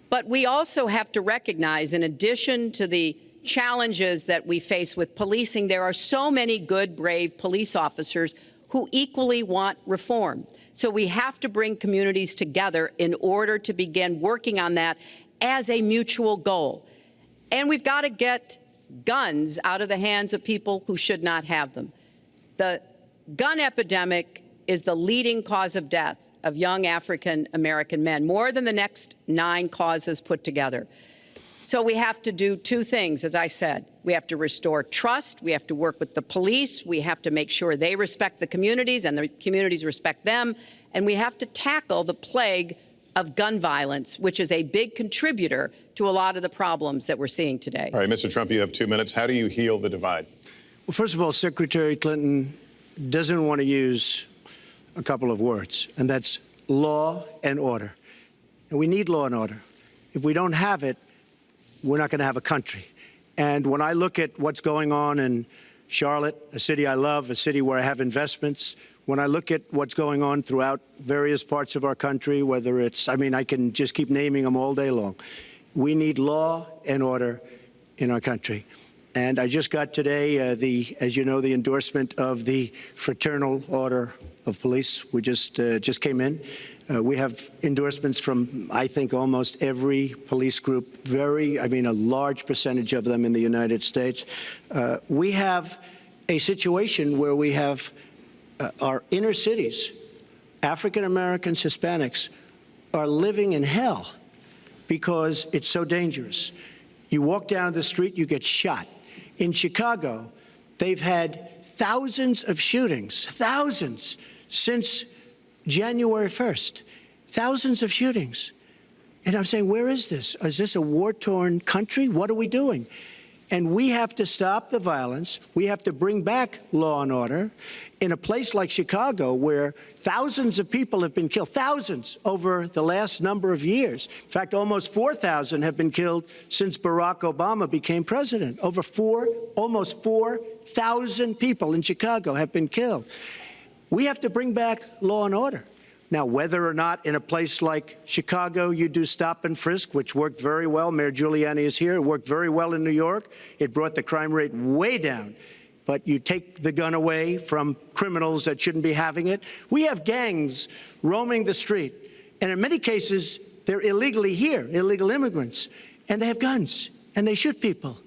But we also have to recognize, in addition to the challenges that we face with policing, there are so many good, brave police officers who equally want reform. So we have to bring communities together in order to begin working on that as a mutual goal. And we've got to get guns out of the hands of people who should not have them. The gun epidemic is the leading cause of death of young African American men, more than the next 9 causes put together. So we have to do 2 things, as I said. We have to restore trust. We have to work with the police. We have to make sure they respect the communities and the communities respect them. And we have to tackle the plague of gun violence, which is a big contributor to a lot of the problems that we're seeing today. All right, Mr. Trump, you have 2 minutes. How do you heal the divide? Well, first of all, Secretary Clinton doesn't want to use a couple of words, and that's law and order. And we need law and order. If we don't have it, we're not going to have a country. And when I look at what's going on in Charlotte, a city I love, a city where I have investments, when I look at what's going on throughout various parts of our country, whether it's, I mean, I can just keep naming them all day long. We need law and order in our country. And I just got today, as you know, the endorsement of the Fraternal Order of Police. We just came in. We have endorsements from, I think, almost every police group, a large percentage of them in the United States. We have a situation where we have our inner cities, African Americans, Hispanics, are living in hell because it's so dangerous. You walk down the street, you get shot. In Chicago, they've had thousands of shootings, thousands, since January 1st. Thousands of shootings. And I'm saying, where is this? Is this a war-torn country? What are we doing? And we have to stop the violence. We have to bring back law and order in a place like Chicago, where thousands of people have been killed, thousands over the last number of years. In fact, almost 4,000 have been killed since Barack Obama became president. Almost 4,000 people in Chicago have been killed. We have to bring back law and order. Now, whether or not in a place like Chicago you do stop and frisk, which worked very well, Mayor Giuliani is here, it worked very well in New York, it brought the crime rate way down. But you take the gun away from criminals that shouldn't be having it. We have gangs roaming the street, and in many cases, they're illegally here, illegal immigrants, and they have guns, and they shoot people.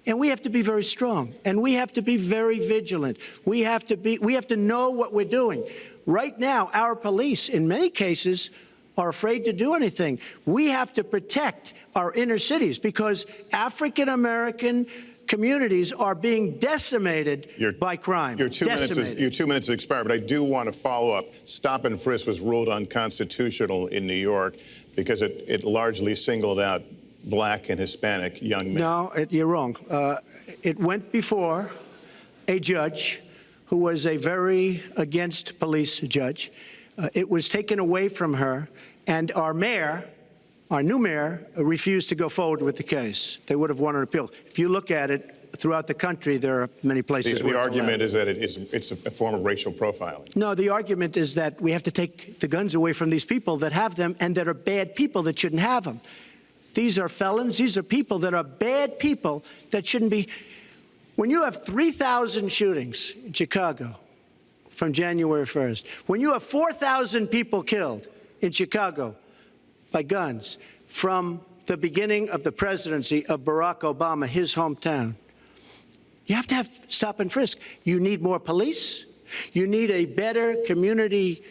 And we have to be very strong, and we have to be very vigilant. We have to know what we're doing. Right now, our police, in many cases, are afraid to do anything. We have to protect our inner cities because African-American communities are being decimated by crime. Your 2 minutes has expired, but I do want to follow up. Stop and frisk was ruled unconstitutional in New York because it largely singled out Black and Hispanic young men. No, you're wrong. It went before a judge who was a very against police judge. It was taken away from her, and our mayor, our new mayor, refused to go forward with the case. They would have won an appeal. If you look at it throughout the country, there are many places where the argument is that it's a form of racial profiling. No, the argument is that we have to take the guns away from these people that have them and that are bad people that shouldn't have them. These are felons. These are people that are bad people that shouldn't be. When you have 3,000 shootings in Chicago from January 1st, when you have 4,000 people killed in Chicago by guns from the beginning of the presidency of Barack Obama, his hometown, you have to have stop and frisk. You need more police. You need a better community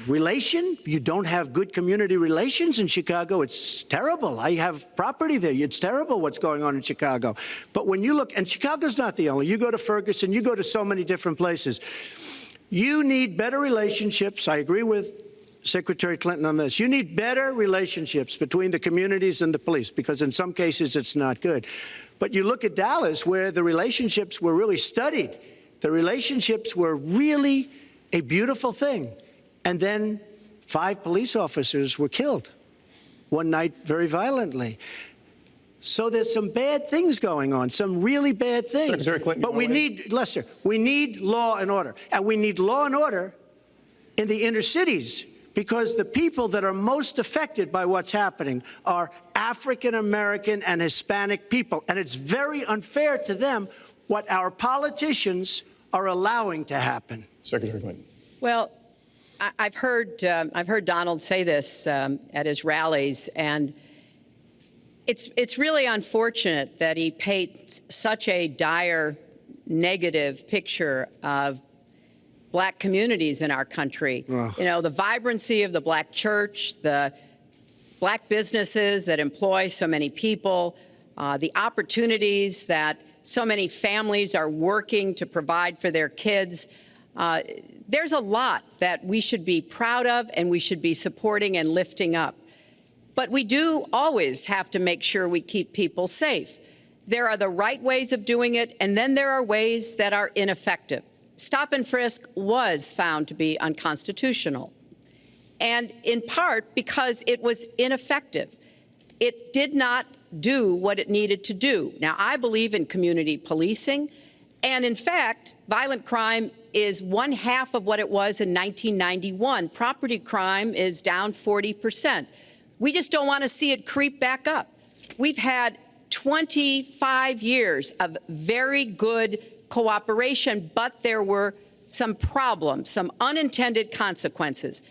relation. You don't have good community relations in Chicago. It's terrible. I have property there. It's terrible what's going on in Chicago. But when you look, and Chicago's not the only, you go to Ferguson, you go to so many different places. You need better relationships. I agree with Secretary Clinton on this. You need better relationships between the communities and the police, because in some cases it's not good. But you look at Dallas, where the relationships were really studied. The relationships were really a beautiful thing. And then 5 police officers were killed one night very violently. So there's some bad things going on, some really bad things. Secretary Clinton, but we need, Lester, we need law and order. And we need law and order in the inner cities, because the people that are most affected by what's happening are African American and Hispanic people. And it's very unfair to them what our politicians are allowing to happen. Secretary Clinton. Well, I've heard Donald say this at his rallies, and it's really unfortunate that he paints such a dire, negative picture of Black communities in our country. Oh. You know, the vibrancy of the Black church, the Black businesses that employ so many people, the opportunities that so many families are working to provide for their kids. There's a lot that we should be proud of and we should be supporting and lifting up. But we do always have to make sure we keep people safe. There are the right ways of doing it, and then there are ways that are ineffective. Stop and frisk was found to be unconstitutional, and in part because it was ineffective. It did not do what it needed to do. Now, I believe in community policing, and in fact, violent crime is 1/2 of what it was in 1991. Property crime is down 40%. We just don't want to see it creep back up. We've had 25 years of very good cooperation, but there were some problems, some unintended consequences.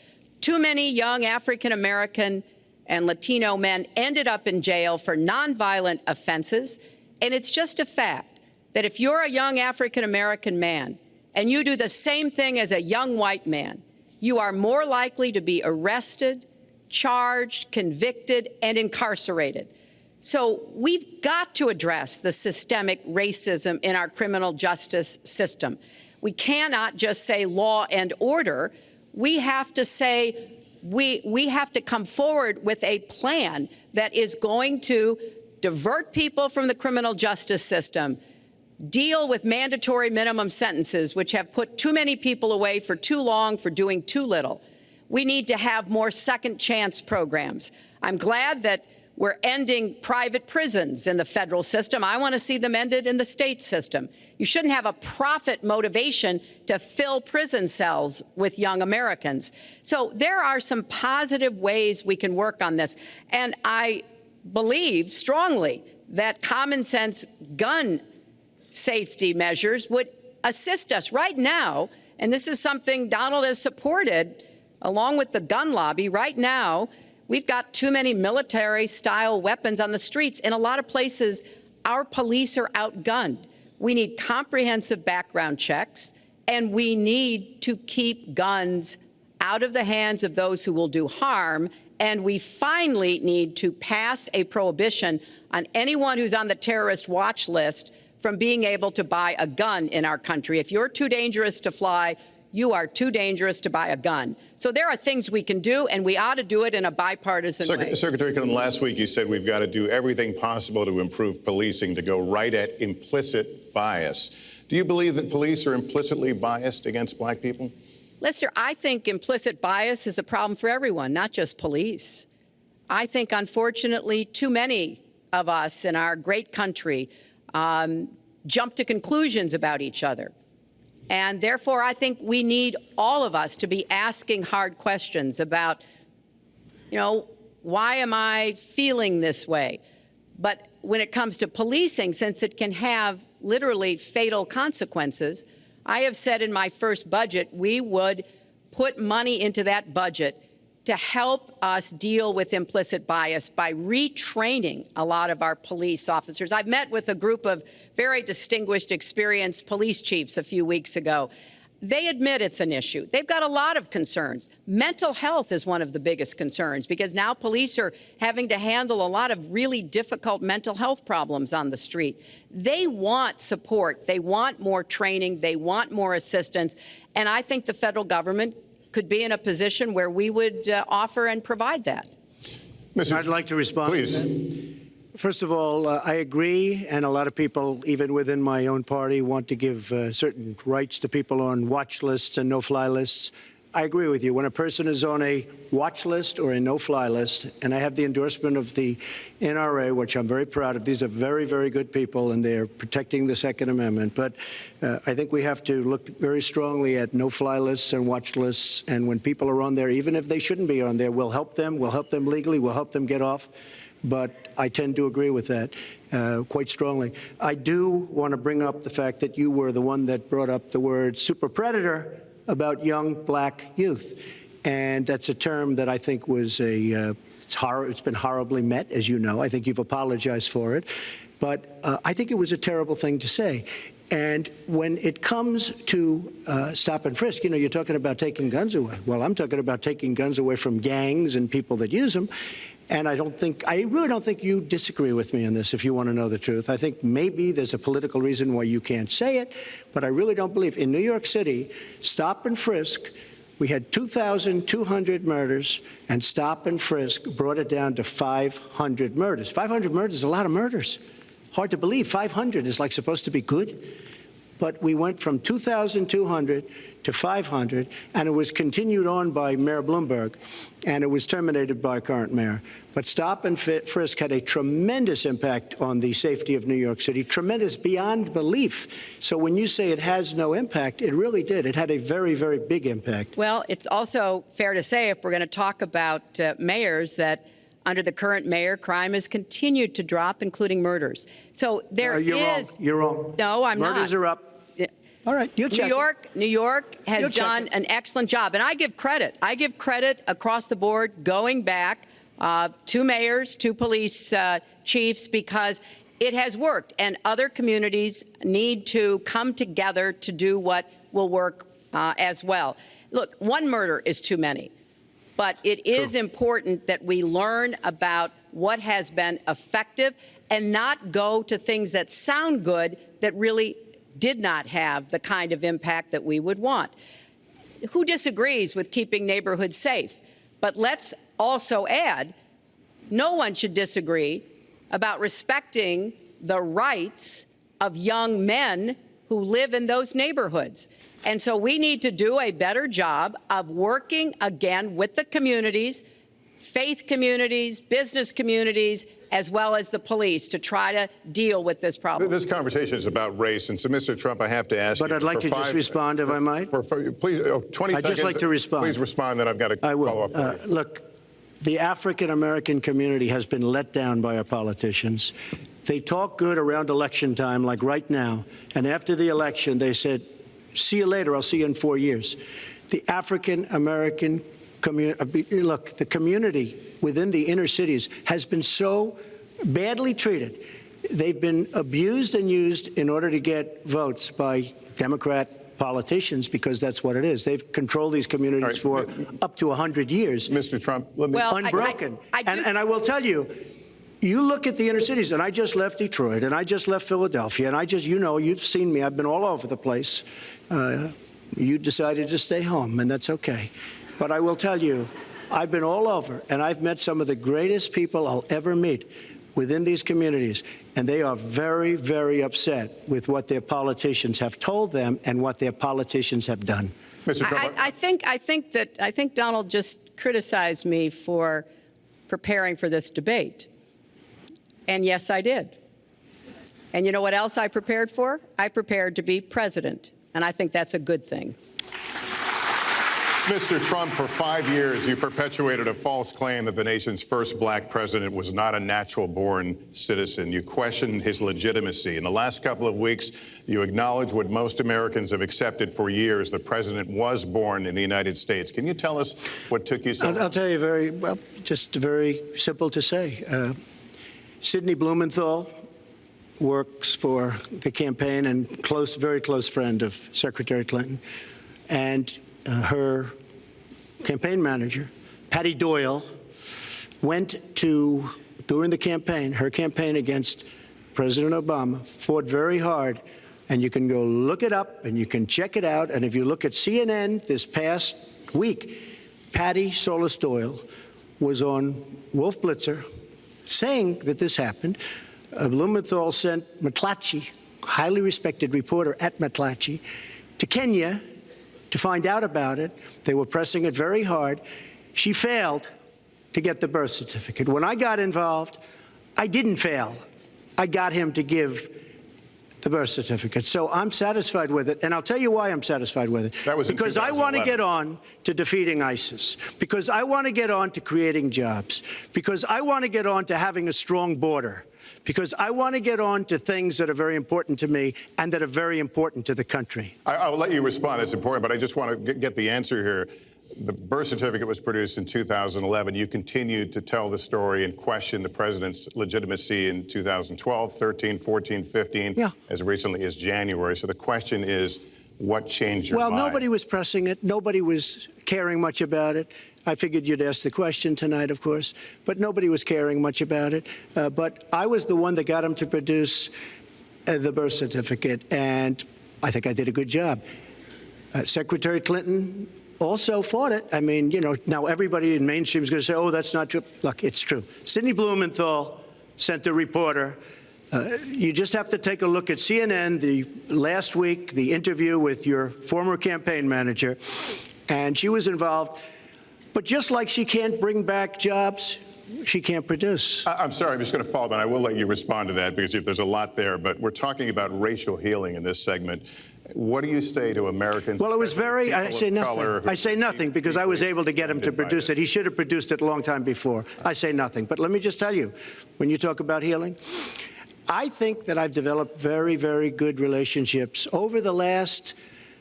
Too many young African American and Latino men ended up in jail for nonviolent offenses, and it's just a fact that if you're a young African American man and you do the same thing as a young white man, you are more likely to be arrested, charged, convicted, and incarcerated. So we've got to address the systemic racism in our criminal justice system. We cannot just say law and order. We have to say we have to come forward with a plan that is going to divert people from the criminal justice system, deal with mandatory minimum sentences, which have put too many people away for too long for doing too little. We need to have more second chance programs. I'm glad that we're ending private prisons in the federal system. I want to see them ended in the state system. You shouldn't have a profit motivation to fill prison cells with young Americans. So there are some positive ways we can work on this. And I believe strongly that common sense gun safety measures would assist us right now. And this is something Donald has supported along with the gun lobby. Right now, we've got too many military-style weapons on the streets. In a lot of places, our police are outgunned. We need comprehensive background checks, and we need to keep guns out of the hands of those who will do harm And we finally need to pass a prohibition on anyone who's on the terrorist watch list from being able to buy a gun in our country. If you're too dangerous to fly, you are too dangerous to buy a gun. So there are things we can do, and we ought to do it in a bipartisan way. Secretary Clinton, last week you said we've got to do everything possible to improve policing, to go right at implicit bias. Do you believe that police are implicitly biased against black people? Lester, I think implicit bias is a problem for everyone, not just police. I think, unfortunately, too many of us in our great country jump to conclusions about each other. And therefore, I think we need all of us to be asking hard questions about, why am I feeling this way? But when it comes to policing, since it can have literally fatal consequences, I have said in my first budget we would put money into that budget to help us deal with implicit bias by retraining a lot of our police officers. I met with a group of very distinguished, experienced police chiefs a few weeks ago. They admit it's an issue. They've got a lot of concerns. Mental health is one of the biggest concerns because now police are having to handle a lot of really difficult mental health problems on the street. They want support. They want more training. They want more assistance. And I think the federal government could be in a position where we would offer and provide that. I'd like to respond. Please. First of all, I agree, and a lot of people, even within my own party, want to give certain rights to people on watch lists and no-fly lists. I agree with you. When a person is on a watch list or a no-fly list, and I have the endorsement of the NRA, which I'm very proud of, these are very, very good people, and they're protecting the Second Amendment. But I think we have to look very strongly at no-fly lists and watch lists, and when people are on there, even if they shouldn't be on there, we'll help them legally, we'll help them get off. But I tend to agree with that quite strongly. I do want to bring up the fact that you were the one that brought up the word super predator about young black youth. And that's a term that I think was it's been horribly met, as you know. I think you've apologized for it. But I think it was a terrible thing to say. And when it comes to stop and frisk, you're talking about taking guns away. Well, I'm talking about taking guns away from gangs and people that use them. And I really don't think you disagree with me on this, if you want to know the truth. I think maybe there's a political reason why you can't say it, but I really don't believe. In New York City, stop and frisk, we had 2,200 murders, and stop and frisk brought it down to 500 murders. 500 murders is a lot of murders. Hard to believe. 500 is like supposed to be good. But we went from 2,200 to 500, and it was continued on by Mayor Bloomberg, and it was terminated by current mayor. But stop and frisk had a tremendous impact on the safety of New York City, tremendous beyond belief. So when you say it has no impact, it really did. It had a very, very big impact. Well, it's also fair to say, if we're going to talk about mayors, that under the current mayor, crime has continued to drop, including murders. So there is... You're wrong. No, I'm not. Murders are up. All right, you check. New York has done an excellent job, and I give credit. I give credit across the board, going back to mayors, to police chiefs, because it has worked, and other communities need to come together to do what will work as well. Look, one murder is too many, but it is important that we learn about what has been effective and not go to things that sound good that really did not have the kind of impact that we would want. Who disagrees with keeping neighborhoods safe? But let's also add, no one should disagree about respecting the rights of young men who live in those neighborhoods. And so we need to do a better job of working again with the communities, faith communities, business communities, as well as the police, to try to deal with this problem. This conversation is about race, and so, Mr. Trump, I have to ask you. But I'd like to just respond, if I might. Please, 20 seconds. I'd just like to respond. Please respond, then I've got to follow up. Look, the African-American community has been let down by our politicians. They talk good around election time, like right now, and after the election, they said, see you later, I'll see you in 4 years. The African-American community, look, the community within the inner cities has been so badly treated. They've been abused and used in order to get votes by Democrat politicians, because that's what it is. They've controlled these communities for up to 100 years. Mr. Trump, let me... Well, unbroken. I And I will tell you, you look at the inner cities, and I just left Detroit, and I just left Philadelphia, and I just, you've seen me. I've been all over the place. You decided to stay home, and that's okay. But I will tell you, I've been all over, and I've met some of the greatest people I'll ever meet within these communities, and they are very, very upset with what their politicians have told them and what their politicians have done. Mr. Trump, I think Donald just criticized me for preparing for this debate. And yes, I did. And you know what else I prepared for? I prepared to be president. And I think that's a good thing. Mr. Trump, for 5 years, you perpetuated a false claim that the nation's first black president was not a natural-born citizen. You questioned his legitimacy. In the last couple of weeks, you acknowledged what most Americans have accepted for years: the president was born in the United States. Can you tell us what took you so long? I'll tell you just very simple to say. Sidney Blumenthal works for the campaign and very close friend of Secretary Clinton. And her campaign manager, Patty Doyle, went to, during the campaign, her campaign against President Obama, fought very hard. And you can go look it up and you can check it out. And if you look at CNN this past week, Patty Solis Doyle was on Wolf Blitzer saying that this happened. Blumenthal sent McClatchy, highly respected reporter at McClatchy, to Kenya to find out about it. They were pressing it very hard. She failed to get the birth certificate. When I got involved, I didn't fail. I got him to give the birth certificate. So I'm satisfied with it, and I'll tell you why I'm satisfied with it. That was because I want to get on to defeating ISIS, because I want to get on to creating jobs, because I want to get on to having a strong border, because I want to get on to things that are very important to me and that are very important to the country. I'll let you respond. That's important, but I just want to get the answer here. The birth certificate was produced in 2011. You continued to tell the story and question the president's legitimacy in 2012, 13, 14, 15, as recently as January. So the question is, what changed your mind? Well, nobody was pressing it. Nobody was caring much about it. I figured you'd ask the question tonight, of course, but nobody was caring much about it. But I was the one that got him to produce the birth certificate, and I think I did a good job. Secretary Clinton also fought it. I mean, now everybody in mainstream is going to say, oh, that's not true. Look, it's true. Sidney Blumenthal sent a reporter. You just have to take a look at CNN last week, the interview with your former campaign manager, and she was involved. But just like she can't bring back jobs, she can't produce. I'm sorry, I'm just going to follow up, and I will let you respond to that, because there's a lot there. But we're talking about racial healing in this segment. What do you say to Americans? Well, it was I say nothing. I say nothing because I was able to get him to produce it. He should have produced it a long time before. I say nothing. But let me just tell you, when you talk about healing, I think that I've developed very, very good relationships over the last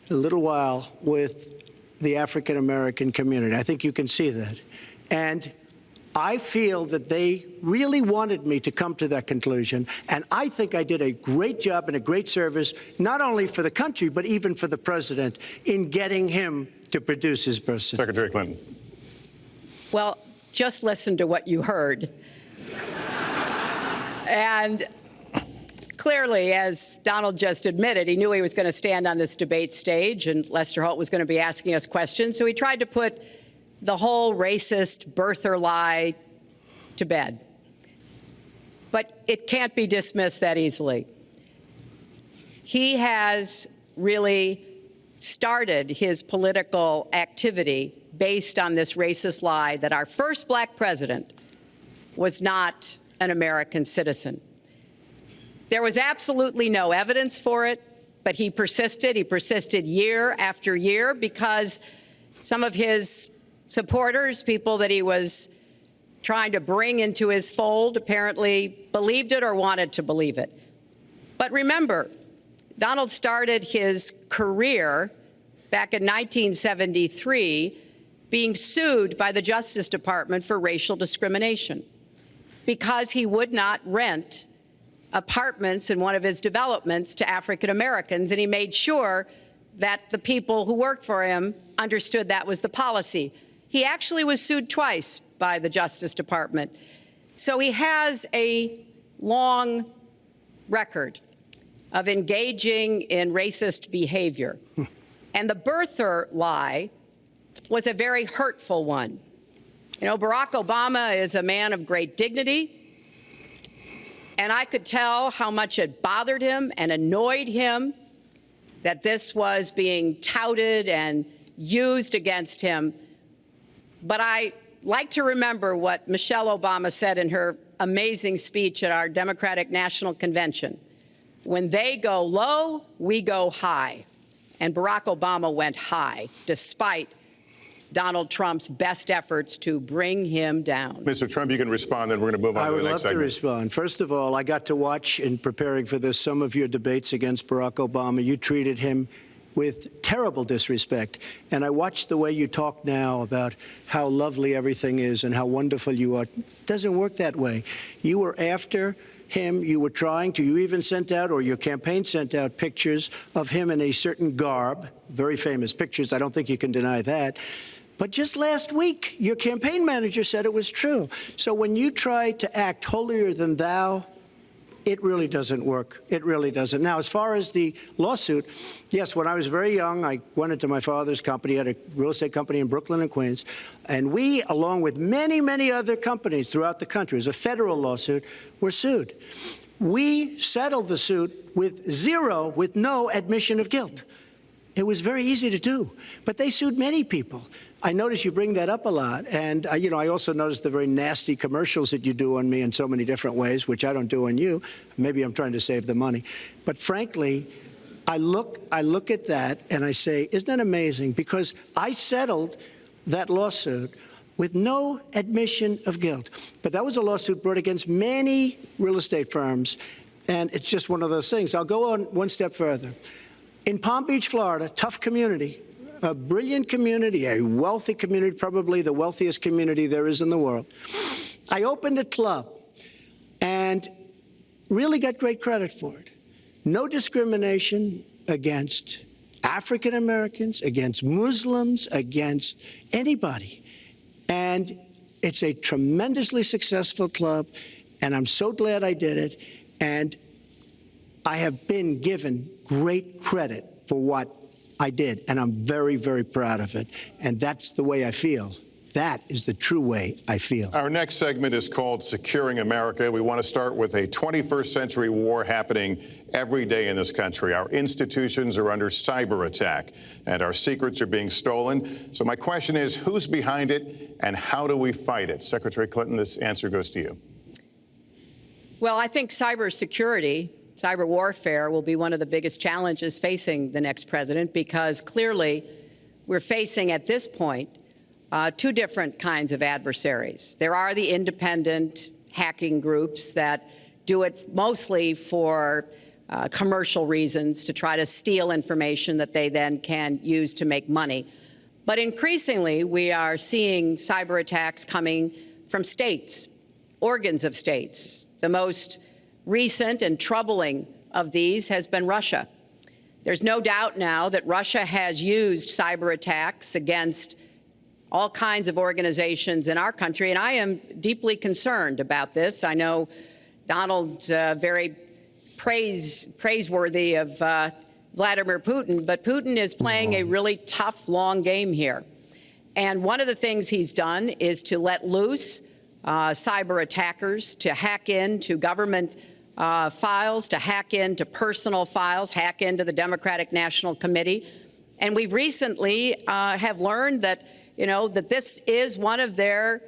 little while with the African-American community. I think you can see that. And I feel that they really wanted me to come to that conclusion, and I think I did a great job and a great service, not only for the country, but even for the president, in getting him to produce his birth certificate. Secretary Clinton. Well, just listen to what you heard. And clearly, as Donald just admitted, he knew he was going to stand on this debate stage, and Lester Holt was going to be asking us questions, so he tried to put the whole racist birther lie to bed. But it can't be dismissed that easily. He has really started his political activity based on this racist lie that our first black president was not an American citizen. There was absolutely no evidence for it, but he persisted. He persisted year after year because some of his supporters, people that he was trying to bring into his fold, apparently believed it or wanted to believe it. But remember, Donald started his career back in 1973 being sued by the Justice Department for racial discrimination because he would not rent apartments in one of his developments to African Americans, and he made sure that the people who worked for him understood that was the policy. He actually was sued twice by the Justice Department. So he has a long record of engaging in racist behavior. And the birther lie was a very hurtful one. You know, Barack Obama is a man of great dignity, and I could tell how much it bothered him and annoyed him that this was being touted and used against him. But I like to remember what Michelle Obama said in her amazing speech at our Democratic National Convention. When they go low, we go high. And Barack Obama went high, despite Donald Trump's best efforts to bring him down. Mr. Trump, you can respond, then we're going to move on to the next segment. I would love to respond. First of all, I got to watch, in preparing for this, some of your debates against Barack Obama. You treated him with terrible disrespect. And I watched the way you talk now about how lovely everything is and how wonderful you are. It doesn't work that way. You were after him. You were trying to. You even sent out, or your campaign sent out, pictures of him in a certain garb, very famous pictures. I don't think you can deny that. But just last week, your campaign manager said it was true. So when you try to act holier than thou, it really doesn't work. It really doesn't. Now, as far as the lawsuit, yes, when I was very young, I went into my father's company, had a real estate company in Brooklyn and Queens, and we, along with many, many other companies throughout the country, it was a federal lawsuit, were sued. We settled the suit with no admission of guilt. It was very easy to do, but they sued many people. I notice you bring that up a lot, and I also noticed the very nasty commercials that you do on me in so many different ways, which I don't do on you. Maybe I'm trying to save the money, but frankly, I look at that and I say, isn't that amazing? Because I settled that lawsuit with no admission of guilt, but that was a lawsuit brought against many real estate firms, and it's just one of those things. I'll go on one step further. In Palm Beach, Florida, tough community, a brilliant community, a wealthy community, probably the wealthiest community there is in the world. I opened a club and really got great credit for it. No discrimination against African Americans, against Muslims, against anybody. And it's a tremendously successful club, and I'm so glad I did it. And I have been given great credit for what I did, and I'm very, very proud of it. And that's the way I feel. That is the true way I feel. Our next segment is called Securing America. We want to start with a 21st century war happening every day in this country. Our institutions are under cyber attack, and our secrets are being stolen. So my question is, who's behind it, and how do we fight it? Secretary Clinton, this answer goes to you. Well, I think cybersecurity, cyber warfare will be one of the biggest challenges facing the next president, because clearly we're facing at this point two different kinds of adversaries. There are the independent hacking groups that do it mostly for commercial reasons, to try to steal information that they then can use to make money. But increasingly, we are seeing cyber attacks coming from states, organs of states. The most recent and troubling of these has been Russia. There's no doubt now that Russia has used cyber attacks against all kinds of organizations in our country, and I am deeply concerned about this. I know Donald's very praiseworthy of Vladimir Putin, but Putin is playing a really tough, long game here. And one of the things he's done is to let loose cyber attackers to hack into government files, to hack into personal files, hack into the Democratic National Committee. And we recently have learned that, that this is one of their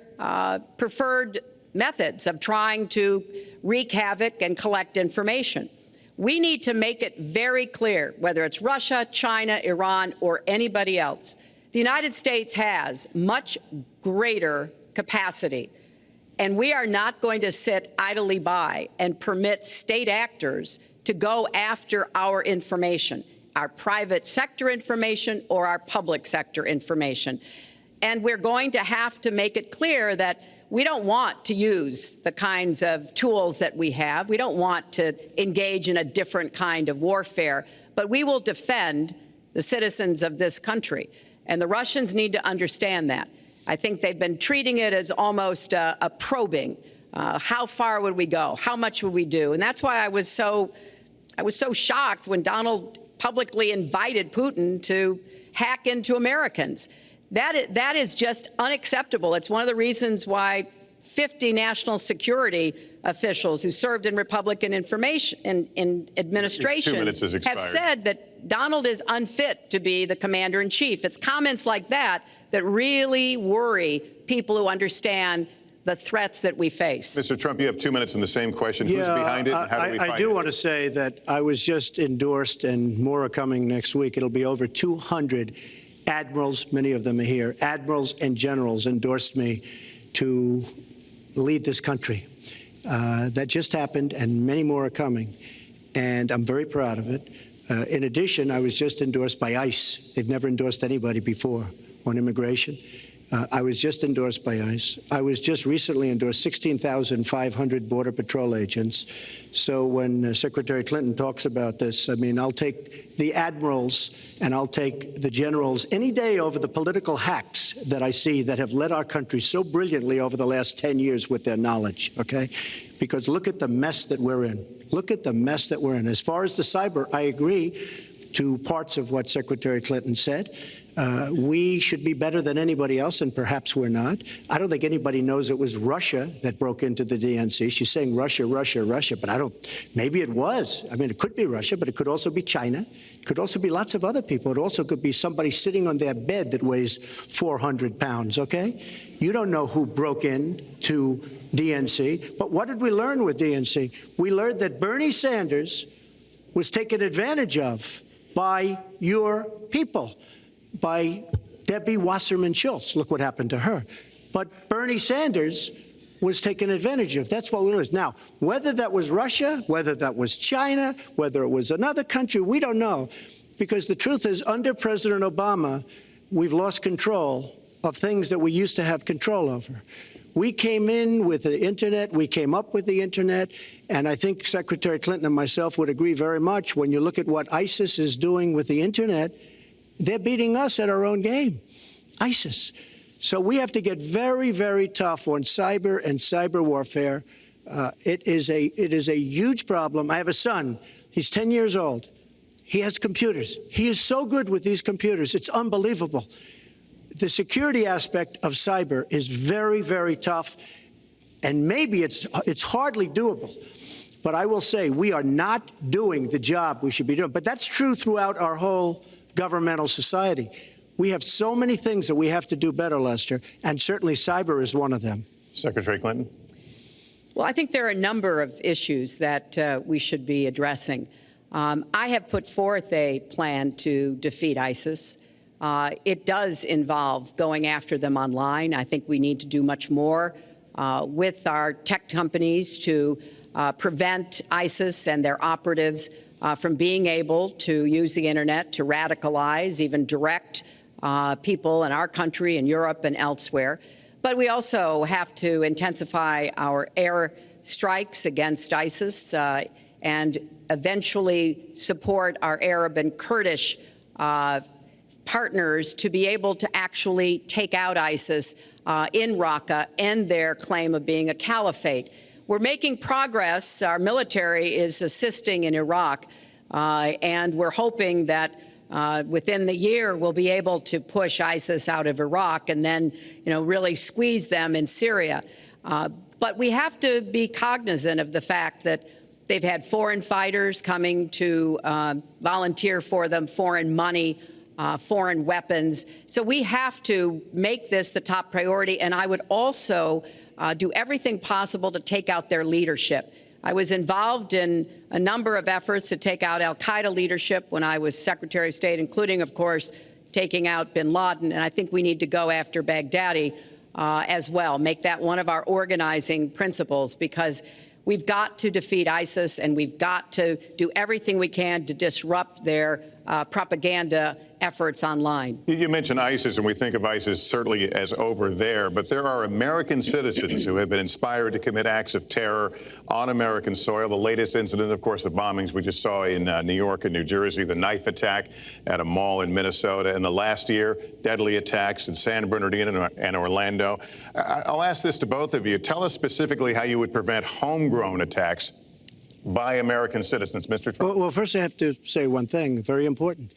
preferred methods of trying to wreak havoc and collect information. We need to make it very clear, whether it's Russia, China, Iran, or anybody else, the United States has much greater capacity. And we are not going to sit idly by and permit state actors to go after our information, our private sector information or our public sector information. And we're going to have to make it clear that we don't want to use the kinds of tools that we have. We don't want to engage in a different kind of warfare, but we will defend the citizens of this country. And the Russians need to understand that. I think they've been treating it as almost a probing. How far would we go? How much would we do? And that's why I was so shocked when Donald publicly invited Putin to hack into Americans. That is just unacceptable. It's one of the reasons why 50 national security officials who served in Republican administration 2 minutes has expired. have said that Donald is unfit to be the commander-in-chief. It's comments like that that really worry people who understand the threats that we face. Mr. Trump, you have 2 minutes in the same question. Who's behind it? And how do we find I do it? want to say that I was just endorsed, and more are coming next week. It'll be over 200 admirals, many of them are here, admirals and generals endorsed me to lead this country. That just happened, and many more are coming. And I'm very proud of it. In addition, I was just endorsed by ICE. They've never endorsed anybody before on immigration. I was just endorsed by ICE. I was just recently endorsed 16,500 Border Patrol agents. So when Secretary Clinton talks about this, I mean, I'll take the admirals and I'll take the generals any day over the political hacks that I see that have led our country so brilliantly over the last 10 years with their knowledge, okay? Because look at the mess that we're in. Look at the mess that we're in. As far as the cyber, I agree to parts of what Secretary Clinton said. We should be better than anybody else, and perhaps we're not. I don't think anybody knows it was Russia that broke into the DNC. She's saying Russia, Russia, Russia, but maybe it was. I mean, it could be Russia, but it could also be China. It could also be lots of other people. It also could be somebody sitting on their bed that weighs 400 pounds, okay? You don't know who broke in to DNC. But what did we learn with DNC? We learned that Bernie Sanders was taken advantage of by your people, by Debbie Wasserman Schultz. Look what happened to her. But Bernie Sanders was taken advantage of. That's what we learned. Now, whether that was Russia, whether that was China, whether it was another country, we don't know. Because the truth is, under President Obama, we've lost control of things that we used to have control over. We came in with the Internet. We came up with the Internet. And I think Secretary Clinton and myself would agree very much when you look at what ISIS is doing with the Internet. They're beating us at our own game, ISIS. So we have to get very, very tough on cyber and cyber warfare. It is a huge problem. I have a son. He's 10 years old. He has computers. He is so good with these computers. It's unbelievable. The security aspect of cyber is very, very tough, and maybe it's hardly doable. But I will say we are not doing the job we should be doing. But that's true throughout our whole governmental society. We have so many things that we have to do better, Lester, and certainly cyber is one of them. Secretary Clinton. Well, I think there are a number of issues that we should be addressing. I have put forth a plan to defeat ISIS. It does involve going after them online. I think we need to do much more with our tech companies to prevent ISIS and their operatives from being able to use the Internet to radicalize, even direct people in our country and Europe and elsewhere. But we also have to intensify our air strikes against ISIS and eventually support our Arab and Kurdish partners to be able to actually take out ISIS in Raqqa and their claim of being a caliphate. We're making progress. Our military is assisting in Iraq, and we're hoping that within the year we'll be able to push ISIS out of Iraq and then, really squeeze them in Syria. But we have to be cognizant of the fact that they've had foreign fighters coming to volunteer for them, foreign money, foreign weapons. So we have to make this the top priority. And I would also do everything possible to take out their leadership. I was involved in a number of efforts to take out al-Qaeda leadership when I was Secretary of State, including, of course, taking out bin Laden. And I think we need to go after Baghdadi as well, make that one of our organizing principles, because we've got to defeat ISIS and we've got to do everything we can to disrupt their propaganda efforts online. You mentioned ISIS, and we think of ISIS certainly as over there, but there are American citizens who have been inspired to commit acts of terror on American soil. The latest incident, of course, the bombings we just saw in New York and New Jersey, the knife attack at a mall in Minnesota, and the last year, deadly attacks in San Bernardino and Orlando. I'll ask this to both of you. Tell us specifically how you would prevent homegrown attacks by American citizens, Mr. Trump. Well, first I have to say one thing, very important.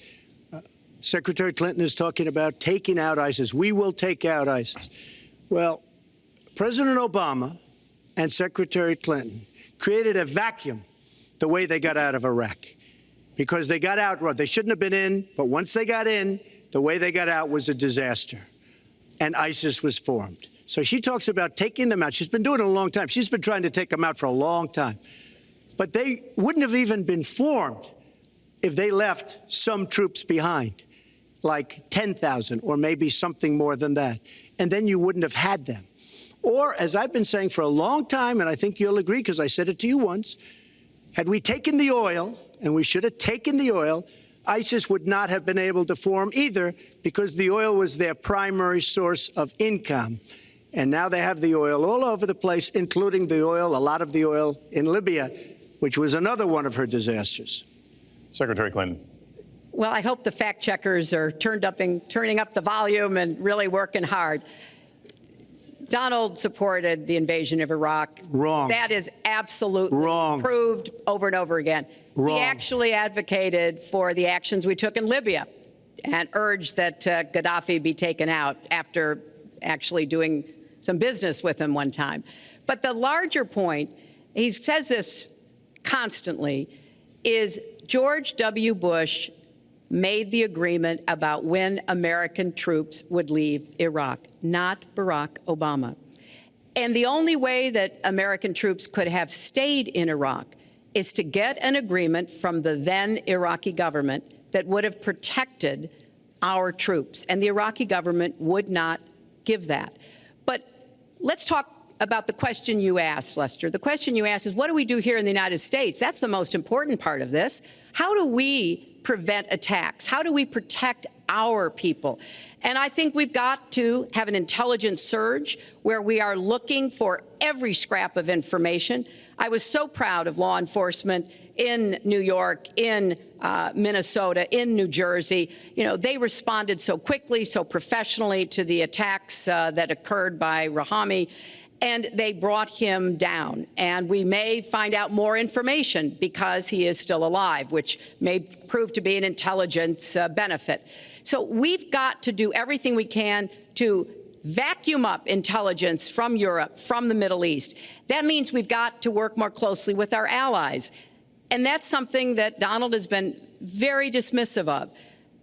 Secretary Clinton is talking about taking out ISIS. We will take out ISIS. Well, President Obama and Secretary Clinton created a vacuum the way they got out of Iraq, because they got out, they shouldn't have been in, but once they got in, the way they got out was a disaster, and ISIS was formed. So she talks about taking them out. She's been doing it a long time. She's been trying to take them out for a long time. But they wouldn't have even been formed if they left some troops behind, like 10,000 or maybe something more than that. And then you wouldn't have had them. Or, as I've been saying for a long time, and I think you'll agree because I said it to you once, had we taken the oil, and we should have taken the oil, ISIS would not have been able to form either, because the oil was their primary source of income. And now they have the oil all over the place, including the oil, a lot of the oil in Libya, which was another one of her disasters. Secretary Clinton. Well, I hope the fact checkers are turning up the volume and really working hard. Donald supported the invasion of Iraq. Wrong. That is absolutely wrong. Proved over and over again. Wrong. He actually advocated for the actions we took in Libya and urged that Gaddafi be taken out after actually doing some business with him one time. But the larger point, he says this constantly, is George W. Bush made the agreement about when American troops would leave Iraq, not Barack Obama. And the only way that American troops could have stayed in Iraq is to get an agreement from the then Iraqi government that would have protected our troops. And the Iraqi government would not give that. But let's talk about the question you asked, Lester. The question you asked is, what do we do here in the United States? That's the most important part of this. How do we prevent attacks? How do we protect our people? And I think we've got to have an intelligence surge where we are looking for every scrap of information. I was so proud of law enforcement in New York, in Minnesota, in New Jersey. You know, they responded so quickly, so professionally to the attacks that occurred by Rahami. And they brought him down. And we may find out more information because he is still alive, which may prove to be an intelligence benefit. So we've got to do everything we can to vacuum up intelligence from Europe, from the Middle East. That means we've got to work more closely with our allies. And that's something that Donald has been very dismissive of.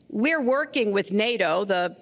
We're working with NATO, the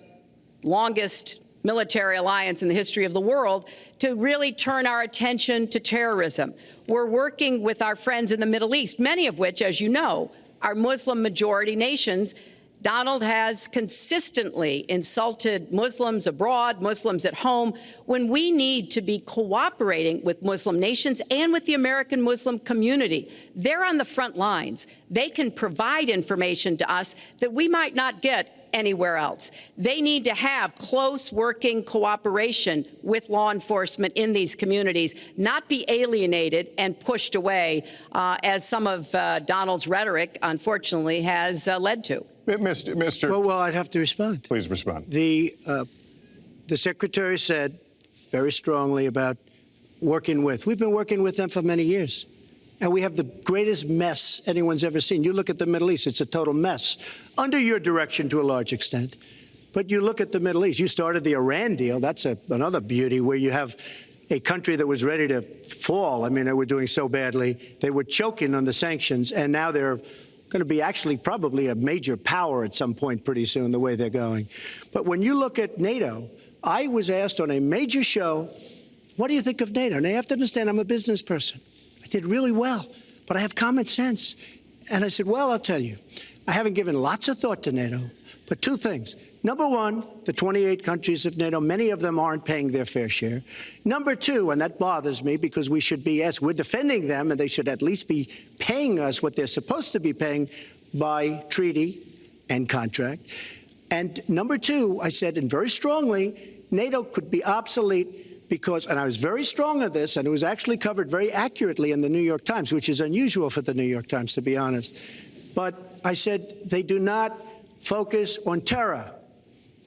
longest military alliance in the history of the world, to really turn our attention to terrorism. We're working with our friends in the Middle East, many of which, as you know, are Muslim-majority nations. Donald has consistently insulted Muslims abroad, Muslims at home, when we need to be cooperating with Muslim nations and with the American Muslim community. They're on the front lines. They can provide information to us that we might not get anywhere else. They need to have close working cooperation with law enforcement in these communities, not be alienated and pushed away, as some of Donald's rhetoric, unfortunately, has led to. Mr. Well, I'd have to respond. Please respond. The Secretary said very strongly about working with. We've been working with them for many years. And we have the greatest mess anyone's ever seen. You look at the Middle East, it's a total mess. Under your direction to a large extent. But you look at the Middle East. You started the Iran deal. That's another beauty, where you have a country that was ready to fall. I mean, they were doing so badly. They were choking on the sanctions, and now they're going to be actually probably a major power at some point pretty soon, the way they're going. But when you look at NATO, I was asked on a major show, what do you think of NATO? Now, you have to understand, I'm a business person. I did really well, but I have common sense. And I said, well, I'll tell you, I haven't given lots of thought to NATO, but two things. Number one, the 28 countries of NATO, many of them aren't paying their fair share. Number two, and that bothers me because we should be, yes, we're defending them and they should at least be paying us what they're supposed to be paying, by treaty and contract. And number two, I said, and very strongly, NATO could be obsolete because, and I was very strong on this, and it was actually covered very accurately in the New York Times, which is unusual for the New York Times, to be honest. But I said they do not focus on terror.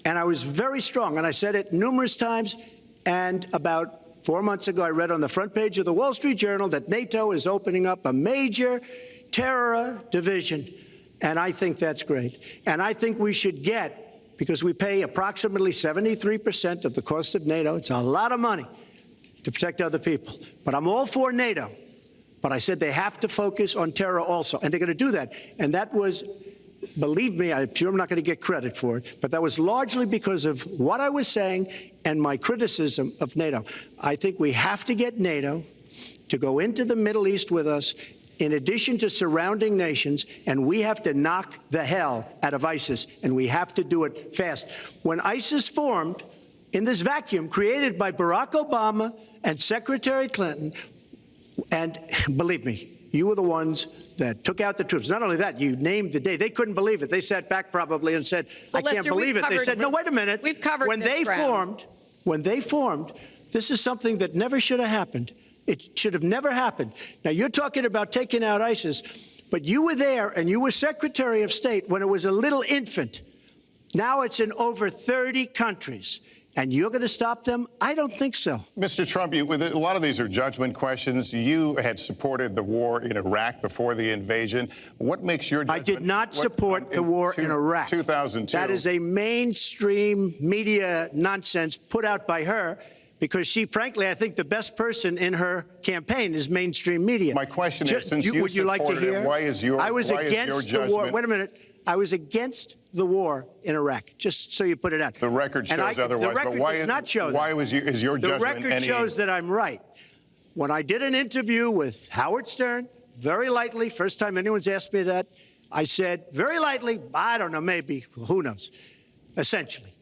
And I was very strong, and I said it numerous times. And about 4 months ago, I read on the front page of the Wall Street Journal that NATO is opening up a major terror division. And I think that's great. And I think we should get, because we pay approximately 73% of the cost of NATO. It's a lot of money to protect other people. But I'm all for NATO. But I said they have to focus on terror also. And they're going to do that. And that was, believe me, I'm sure I'm not going to get credit for it, but that was largely because of what I was saying and my criticism of NATO. I think we have to get NATO to go into the Middle East with us, in addition to surrounding nations, and we have to knock the hell out of ISIS, and we have to do it fast. When ISIS formed in this vacuum created by Barack Obama and Secretary Clinton, and believe me, you were the ones that took out the troops. Not only that, you named the day. They couldn't believe it. They sat back probably and said, I can't believe it. They said, no, wait a minute. We've covered when they formed, this is something that never should have happened. It should have never happened. Now, you're talking about taking out ISIS, but you were there and you were Secretary of State when it was a little infant. Now it's in over 30 countries. And you're going to stop them? I don't think so. Mr. Trump, a lot of these are judgment questions. You had supported the war in Iraq before the invasion. What makes your judgment? I did not support the war in Iraq. 2002. That is a mainstream media nonsense put out by her, because she, frankly, I think the best person in her campaign is mainstream media. My question is, since you would you like to hear? Why is your the war. Wait a minute. I was against the war in Iraq, just so you put it out. The record shows otherwise. The record does not show that. Why is your judgment? The record shows that I'm right. When I did an interview with Howard Stern, very lightly, first time anyone's asked me that, I said, very lightly, I don't know, maybe, who knows, essentially.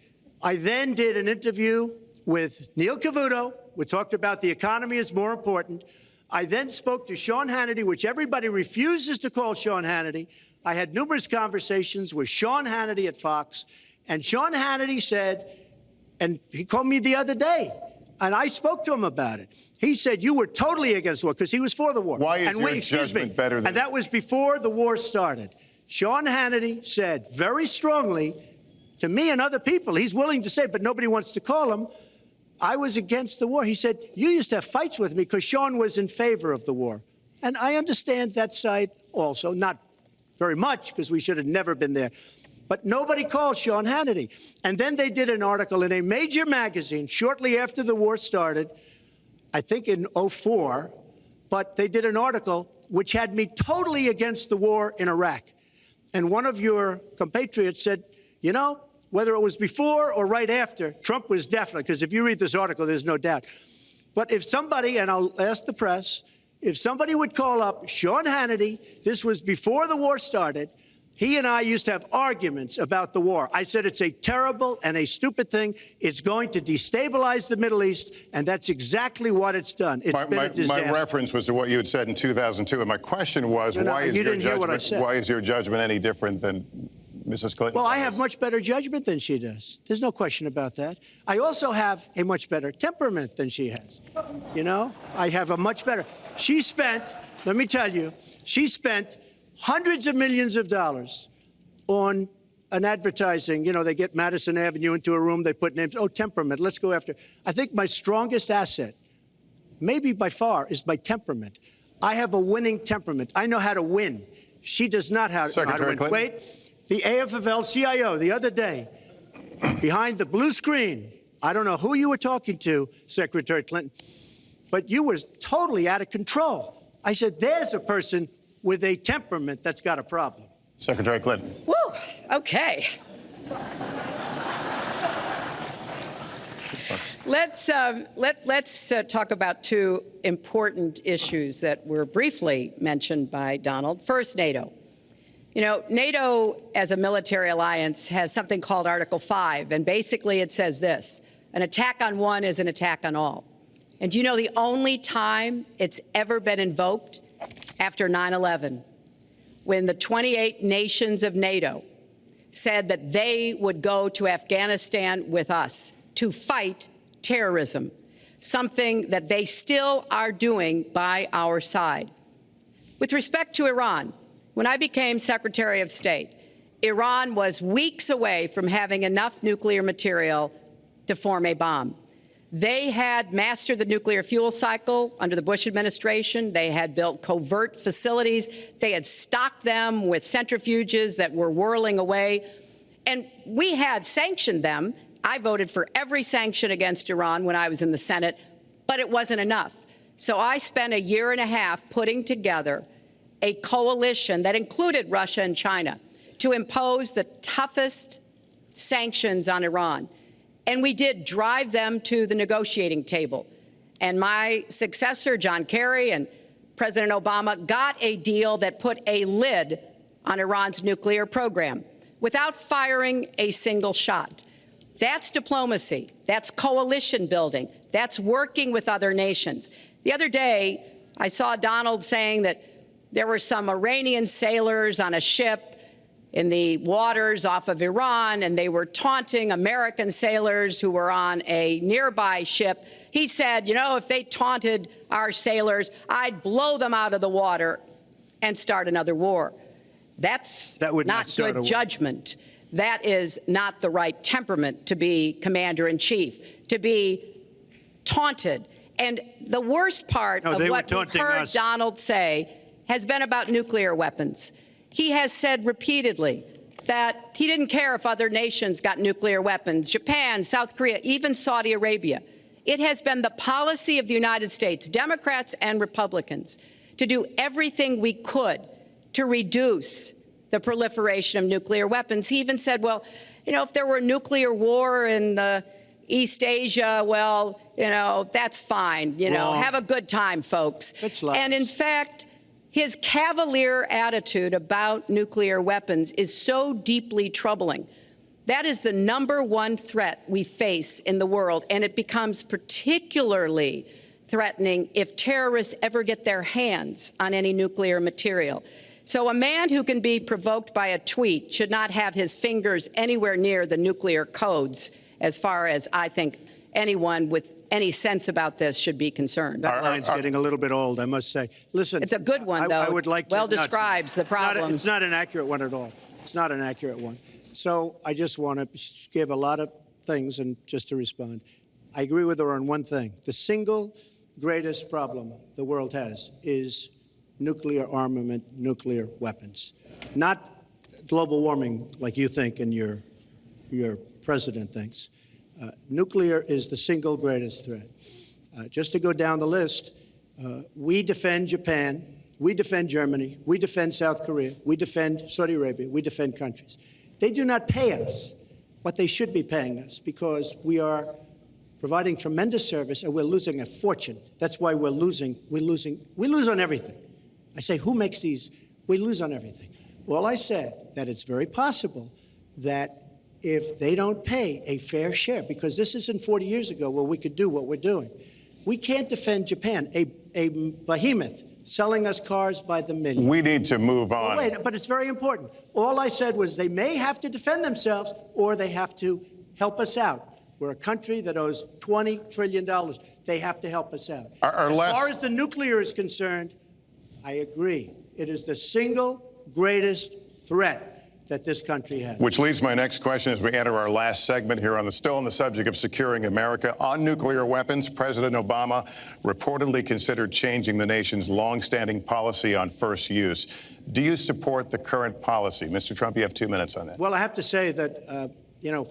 I then did an interview with Neil Cavuto. We talked about the economy is more important. I then spoke to Sean Hannity, which everybody refuses to call Sean Hannity. I had numerous conversations with Sean Hannity at Fox, and Sean Hannity said, and he called me the other day, and I spoke to him about it. He said, you were totally against the war, because he was for the war. Why is your judgment better than... And that was before the war started. Sean Hannity said very strongly to me and other people, he's willing to say, but nobody wants to call him, I was against the war. He said, you used to have fights with me because Sean was in favor of the war. And I understand that side also, not very much, because we should have never been there. But nobody called Sean Hannity. And then they did an article in a major magazine shortly after the war started, I think in 2004, but they did an article which had me totally against the war in Iraq. And one of your compatriots said, you know, whether it was before or right after, Trump was definitely, because if you read this article, there's no doubt. But if somebody, and I'll ask the press, if somebody would call up Sean Hannity, this was before the war started, he and I used to have arguments about the war. I said it's a terrible and a stupid thing. It's going to destabilize the Middle East, and that's exactly what it's done. It's been a disaster. My reference was to what you had said in 2002, and my question was, why is your judgment any different than Mrs. Clinton? Well, I have much better judgment than she does. There's no question about that. I also have a much better temperament than she has. You know, I have a much better. She spent, let me tell you, she spent hundreds of millions of dollars on an advertising. You know, they get Madison Avenue into a room, they put names. Oh, temperament, let's go after. I think my strongest asset, maybe by far, is my temperament. I have a winning temperament. I know how to win. She does not know how to win. Clinton. Wait. The AFL-CIO the other day, behind the blue screen, I don't know who you were talking to, Secretary Clinton, but you were totally out of control. I said, there's a person with a temperament that's got a problem. Secretary Clinton. Woo, okay. Let's talk about two important issues that were briefly mentioned by Donald. First, NATO. You know, NATO, as a military alliance, has something called Article 5, and basically it says this: an attack on one is an attack on all. And do you know the only time it's ever been invoked? After 9/11, when the 28 nations of NATO said that they would go to Afghanistan with us to fight terrorism, something that they still are doing by our side. With respect to Iran, when I became Secretary of State, Iran was weeks away from having enough nuclear material to form a bomb. They had mastered the nuclear fuel cycle under the Bush administration. They had built covert facilities. They had stocked them with centrifuges that were whirling away. And we had sanctioned them. I voted for every sanction against Iran when I was in the Senate, but it wasn't enough. So I spent a year and a half putting together a coalition that included Russia and China to impose the toughest sanctions on Iran. And we did drive them to the negotiating table. And my successor, John Kerry, and President Obama got a deal that put a lid on Iran's nuclear program without firing a single shot. That's diplomacy. That's coalition building. That's working with other nations. The other day, I saw Donald saying that there were some Iranian sailors on a ship in the waters off of Iran, and they were taunting American sailors who were on a nearby ship. He said, you know, if they taunted our sailors, I'd blow them out of the water and start another war. That's not good judgment. That is not the right temperament to be commander-in-chief, to be taunted. And the worst part of what we've heard Donald say has been about nuclear weapons. He has said repeatedly that he didn't care if other nations got nuclear weapons, Japan, South Korea, even Saudi Arabia. It has been the policy of the United States, Democrats and Republicans, to do everything we could to reduce the proliferation of nuclear weapons. He even said, well, you know, if there were a nuclear war in East Asia, well, you know, that's fine. You know, have a good time, folks. And in fact, his cavalier attitude about nuclear weapons is so deeply troubling. That is the #1 threat we face in the world, and it becomes particularly threatening if terrorists ever get their hands on any nuclear material. So a man who can be provoked by a tweet should not have his fingers anywhere near the nuclear codes, as far as I think anyone with any sense about this should be concerned. That line's getting a little bit old, I must say. Listen, it's a good one, though. I would like to, well describes the problem. It's not an accurate one at all. It's not an accurate one. So I just want to give a lot of things and just to respond. I agree with her on one thing. The single greatest problem the world has is nuclear armament, nuclear weapons. Not global warming like you think and your president thinks. Nuclear is the single greatest threat. Just to go down the list, we defend Japan, we defend Germany, we defend South Korea, we defend Saudi Arabia, we defend countries. They do not pay us what they should be paying us because we are providing tremendous service and we're losing a fortune. That's why we're losing. We lose on everything. I say, who makes these? We lose on everything. Well, I said that it's very possible that if they don't pay a fair share, because this isn't 40 years ago where we could do what we're doing. We can't defend Japan, a behemoth selling us cars by the million. We need to move on. Well, wait, but it's very important. All I said was they may have to defend themselves or they have to help us out. We're a country that owes $20 trillion. They have to help us out. As far as the nuclear is concerned, I agree. It is the single greatest threat that this country has. Which leads my next question as we enter our last segment here still on the subject of securing America. On nuclear weapons, President Obama reportedly considered changing the nation's longstanding policy on first use. Do you support the current policy? Mr. Trump, you have 2 minutes on that. Well, I have to say that,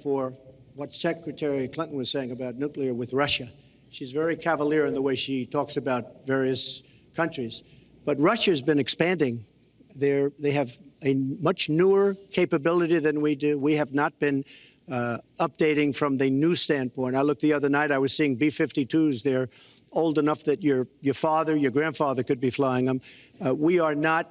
for what Secretary Clinton was saying about nuclear with Russia, she's very cavalier in the way she talks about various countries. But Russia's been expanding. They have a much newer capability than we do. We have not been updating from the new standpoint. I looked the other night, I was seeing B-52s. They're old enough that your father, your grandfather could be flying them. We are not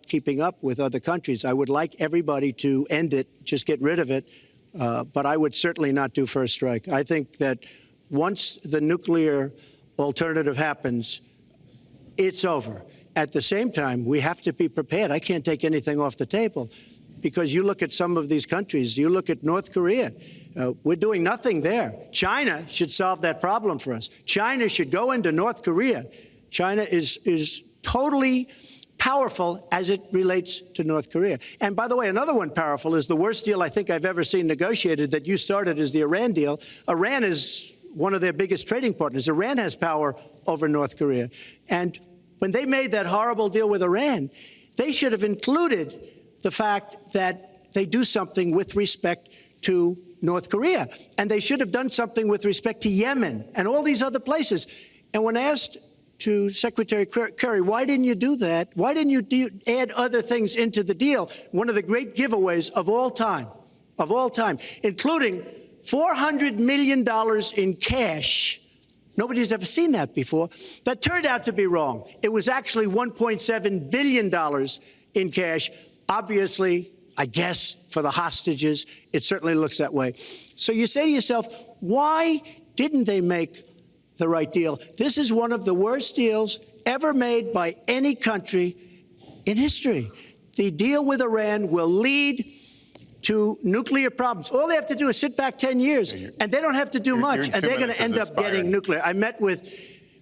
keeping up with other countries. I would like everybody to end it, just get rid of it, but I would certainly not do first strike. I think that once the nuclear alternative happens, it's over. at the same time, we have to be prepared. I can't take anything off the table because you look at some of these countries. You look at North Korea. We're doing nothing there. China should solve that problem for us. China should go into North Korea. China is totally powerful as it relates to North Korea. And by the way, another one powerful is the worst deal I think I've ever seen negotiated that you started is the Iran deal. Iran is one of their biggest trading partners. Iran has power over North Korea. And when they made that horrible deal with Iran, they should have included the fact that they do something with respect to North Korea. And they should have done something with respect to Yemen and all these other places. And when asked to Secretary Kerry, why didn't you do that? Why didn't you add other things into the deal? One of the great giveaways of all time, including $400 million in cash. Nobody's ever seen that before. That turned out to be wrong. It was actually $1.7 billion in cash. Obviously, I guess, for the hostages, it certainly looks that way. So you say to yourself, why didn't they make the right deal? This is one of the worst deals ever made by any country in history. The deal with Iran will lead to nuclear problems. All they have to do is sit back 10 years, and they don't have to do much, and they're going to end up getting nuclear. I met with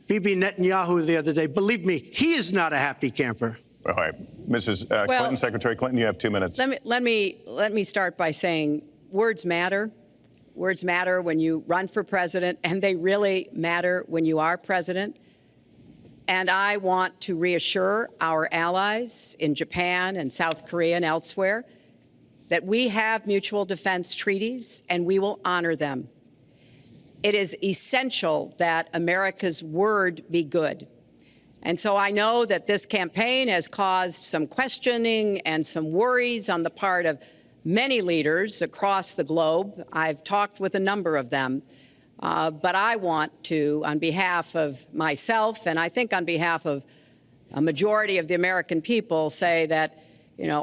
Bibi Netanyahu the other day. Believe me, he is not a happy camper. All right, Mrs. Clinton, Secretary Clinton, you have 2 minutes. Let me start by saying words matter. Words matter when you run for president, and they really matter when you are president. And I want to reassure our allies in Japan and South Korea and elsewhere that we have mutual defense treaties and we will honor them. It is essential that America's word be good. And so I know that this campaign has caused some questioning and some worries on the part of many leaders across the globe. I've talked with a number of them. But I want to, on behalf of myself, and I think on behalf of a majority of the American people, say that,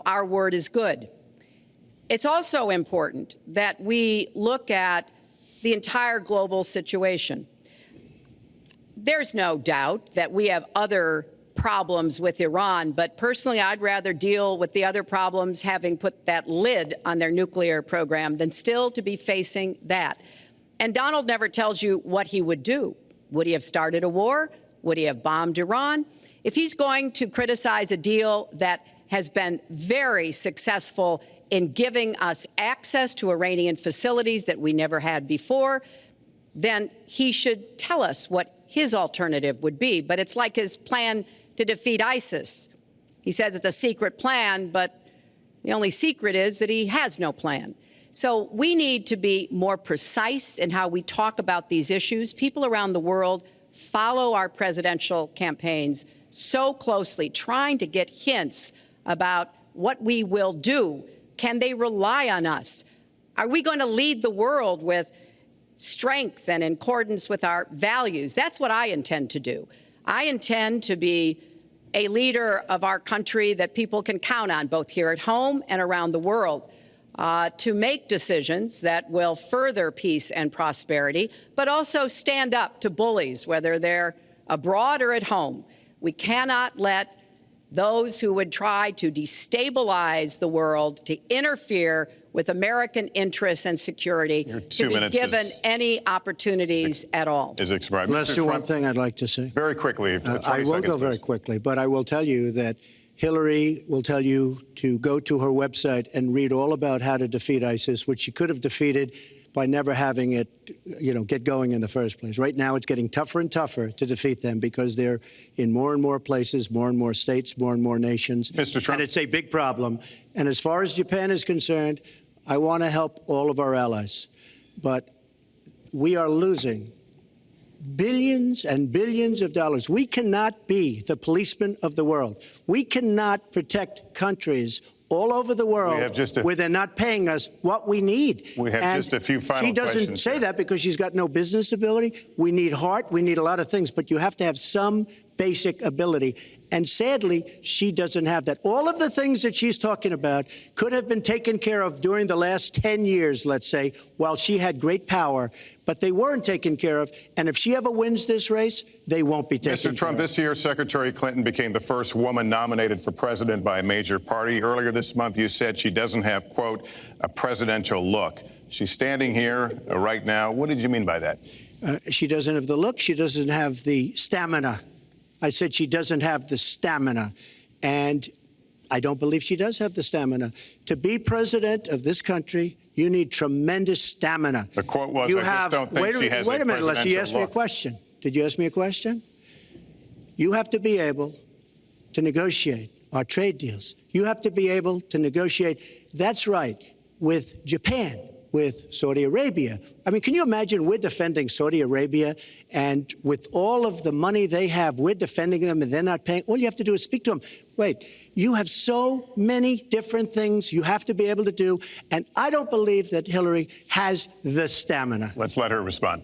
our word is good. It's also important that we look at the entire global situation. There's no doubt that we have other problems with Iran, but personally, I'd rather deal with the other problems having put that lid on their nuclear program than still to be facing that. And Donald never tells you what he would do. Would he have started a war? Would he have bombed Iran? If he's going to criticize a deal that has been very successful in giving us access to Iranian facilities that we never had before, then he should tell us what his alternative would be. But it's like his plan to defeat ISIS. He says it's a secret plan, but the only secret is that he has no plan. So we need to be more precise in how we talk about these issues. People around the world follow our presidential campaigns so closely, trying to get hints about what we will do. Can they rely on us? Are we going to lead the world with strength and in accordance with our values? That's what I intend to do. I intend to be a leader of our country that people can count on, both here at home and around the world, to make decisions that will further peace and prosperity, but also stand up to bullies, whether they're abroad or at home. We cannot let those who would try to destabilize the world, to interfere with American interests and security, to be given any opportunities at all. Is expired. Let's do one thing I'd like to say. Very quickly. I will go very quickly, but I will tell you that Hillary will tell you to go to her website and read all about how to defeat ISIS, which she could have defeated by never having it, get going in the first place. Right now, it's getting tougher and tougher to defeat them because they're in more and more places, more and more states, more and more nations. Mr. Trump. And it's a big problem. And as far as Japan is concerned, I want to help all of our allies. But we are losing billions and billions of dollars. We cannot be the policeman of the world. We cannot protect countries all over the world where they're not paying us what we need. We have just a few final questions. She doesn't say that because she's got no business ability. We need heart. We need a lot of things. But you have to have some basic ability. And sadly, she doesn't have that. All of the things that she's talking about could have been taken care of during the last 10 years, let's say, while she had great power, but they weren't taken care of. And if she ever wins this race, they won't be taken care of. Mr. Trump, this year, Secretary Clinton became the first woman nominated for president by a major party. Earlier this month, you said she doesn't have, quote, a presidential look. She's standing here right now. What did you mean by that? She doesn't have the look. She doesn't have the stamina. I said she doesn't have the stamina. And I don't believe she does have the stamina. To be president of this country, you need tremendous stamina. The quote was, I just don't think she has a presidential look. Wait a minute, Leslie, you asked me a question. Did you ask me a question? You have to be able to negotiate our trade deals. You have to be able to negotiate, that's right, with Japan, with Saudi Arabia. I mean, can you imagine we're defending Saudi Arabia, and with all of the money they have, we're defending them and they're not paying? All you have to do is speak to them. Wait, you have so many different things you have to be able to do, and I don't believe that Hillary has the stamina. Let's let her respond.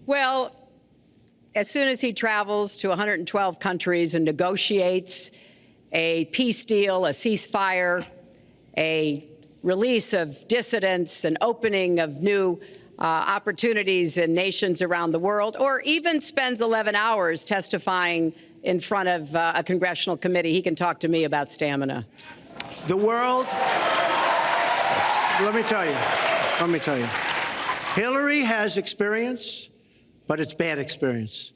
Well, as soon as he travels to 112 countries and negotiates a peace deal, a ceasefire, a release of dissidents, an opening of new opportunities in nations around the world, or even spends 11 hours testifying in front of a congressional committee, he can talk to me about stamina. The world, let me tell you, Hillary has experience, but it's bad experience.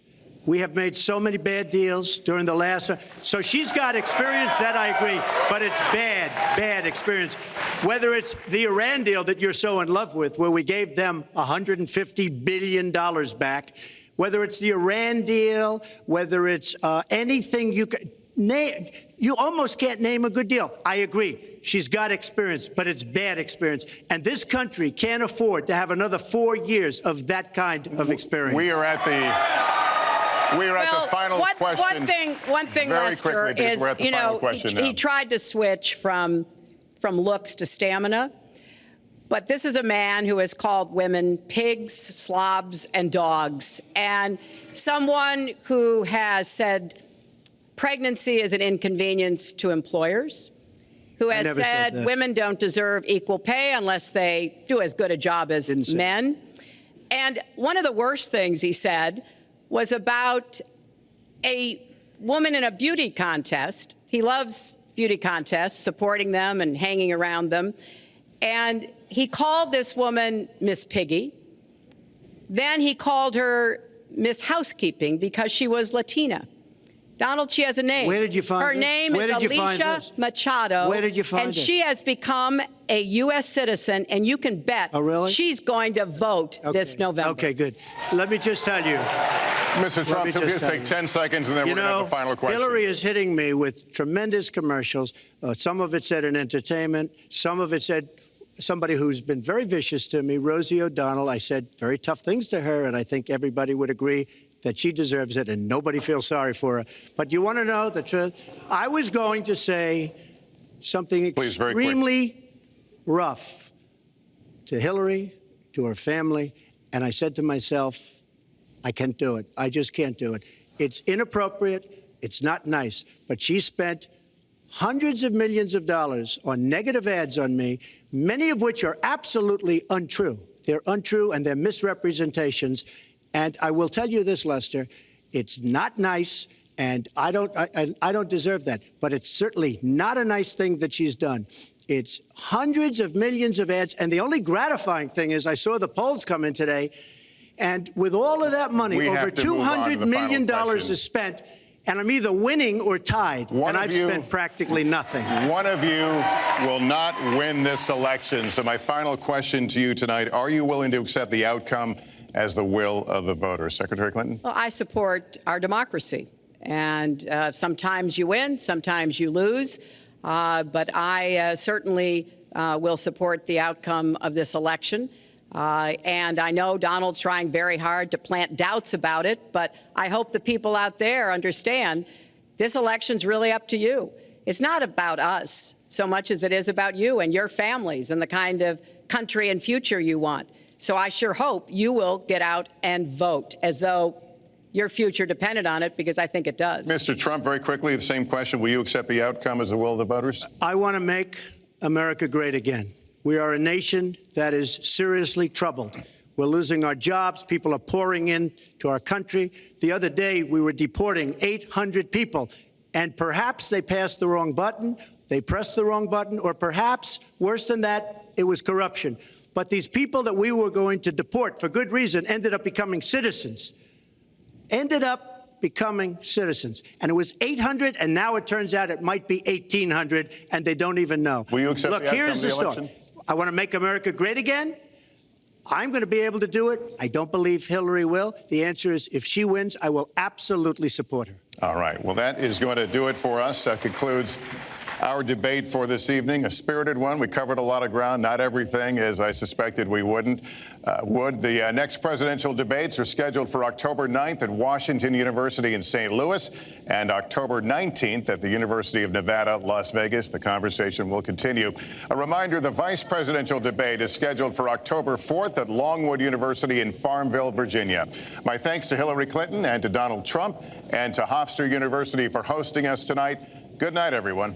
We have made so many bad deals during the last, so she's got experience, that I agree, but it's bad experience. Whether it's the Iran deal that you're so in love with, where we gave them $150 billion back, whether it's the Iran deal, whether it's anything you can name, you almost can't name a good deal. I agree. She's got experience, but it's bad experience. And this country can't afford to have another 4 years of that kind of experience. We are at the final question. One thing, Lester, is, you know, he tried to switch from looks to stamina. But this is a man who has called women pigs, slobs, and dogs, and someone who has said pregnancy is an inconvenience to employers, who has said women don't deserve equal pay unless they do as good a job as men. And one of the worst things he said was about a woman in a beauty contest. He loves beauty contests, supporting them and hanging around them. And he called this woman Miss Piggy. Then he called her Miss Housekeeping because she was Latina. Donald, she has a name. Where did you find her this? name is Alicia Machado. Where did you find and it? she has become a U.S. citizen, and you can bet she's going to vote this November. Okay, good. Let me just tell you. Mr. Trump, we'll just take 10 seconds, and then we're going to have the final question. Hillary is hitting me with tremendous commercials. Some of it said in entertainment. Some of it said somebody who's been very vicious to me, Rosie O'Donnell. I said very tough things to her, and I think everybody would agree that she deserves it, and nobody feels sorry for her. But you want to know the truth? I was going to say something extremely rough to Hillary, to her family, and I said to myself, I can't do it. I just can't do it. It's inappropriate. It's not nice. But she spent hundreds of millions of dollars on negative ads on me, many of which are absolutely untrue. They're untrue, and they're misrepresentations. And I will tell you this, Lester, it's not nice, and I don't deserve that. But it's certainly not a nice thing that she's done. It's hundreds of millions of ads, and the only gratifying thing is I saw the polls come in today, and with all of that money, over $200 million is spent, and I'm either winning or tied, and I've spent practically nothing. One of you will not win this election. So my final question to you tonight, are you willing to accept the outcome as the will of the voters? Secretary Clinton? Well, I support our democracy. And sometimes you win, sometimes you lose. But I certainly will support the outcome of this election. And I know Donald's trying very hard to plant doubts about it, but I hope the people out there understand this election's really up to you. It's not about us so much as it is about you and your families and the kind of country and future you want. So I sure hope you will get out and vote as though your future depended on it, because I think it does. Mr. Trump, very quickly, the same question. Will you accept the outcome as the will of the voters? I want to make America great again. We are a nation that is seriously troubled. We're losing our jobs. People are pouring into our country. The other day, we were deporting 800 people, and perhaps they passed the wrong button, they pressed the wrong button, or perhaps, worse than that, it was corruption. But these people that we were going to deport for good reason ended up becoming citizens. And it was 800, and now it turns out it might be 1,800, and they don't even know. Will you accept Look, the outcome here's of the the election? story. I want to make America great again. I'm going to be able to do it. I don't believe Hillary will. The answer is, if she wins, I will absolutely support her. All right. Well, that is going to do it for us. That concludes our debate for this evening, a spirited one. We covered a lot of ground, not everything, as I suspected we would. The next presidential debates are scheduled for October 9th at Washington University in St. Louis and October 19th at the University of Nevada, Las Vegas. The conversation will continue. A reminder, the vice presidential debate is scheduled for October 4th at Longwood University in Farmville, Virginia. My thanks to Hillary Clinton and to Donald Trump and to Hofstra University for hosting us tonight. Good night, everyone.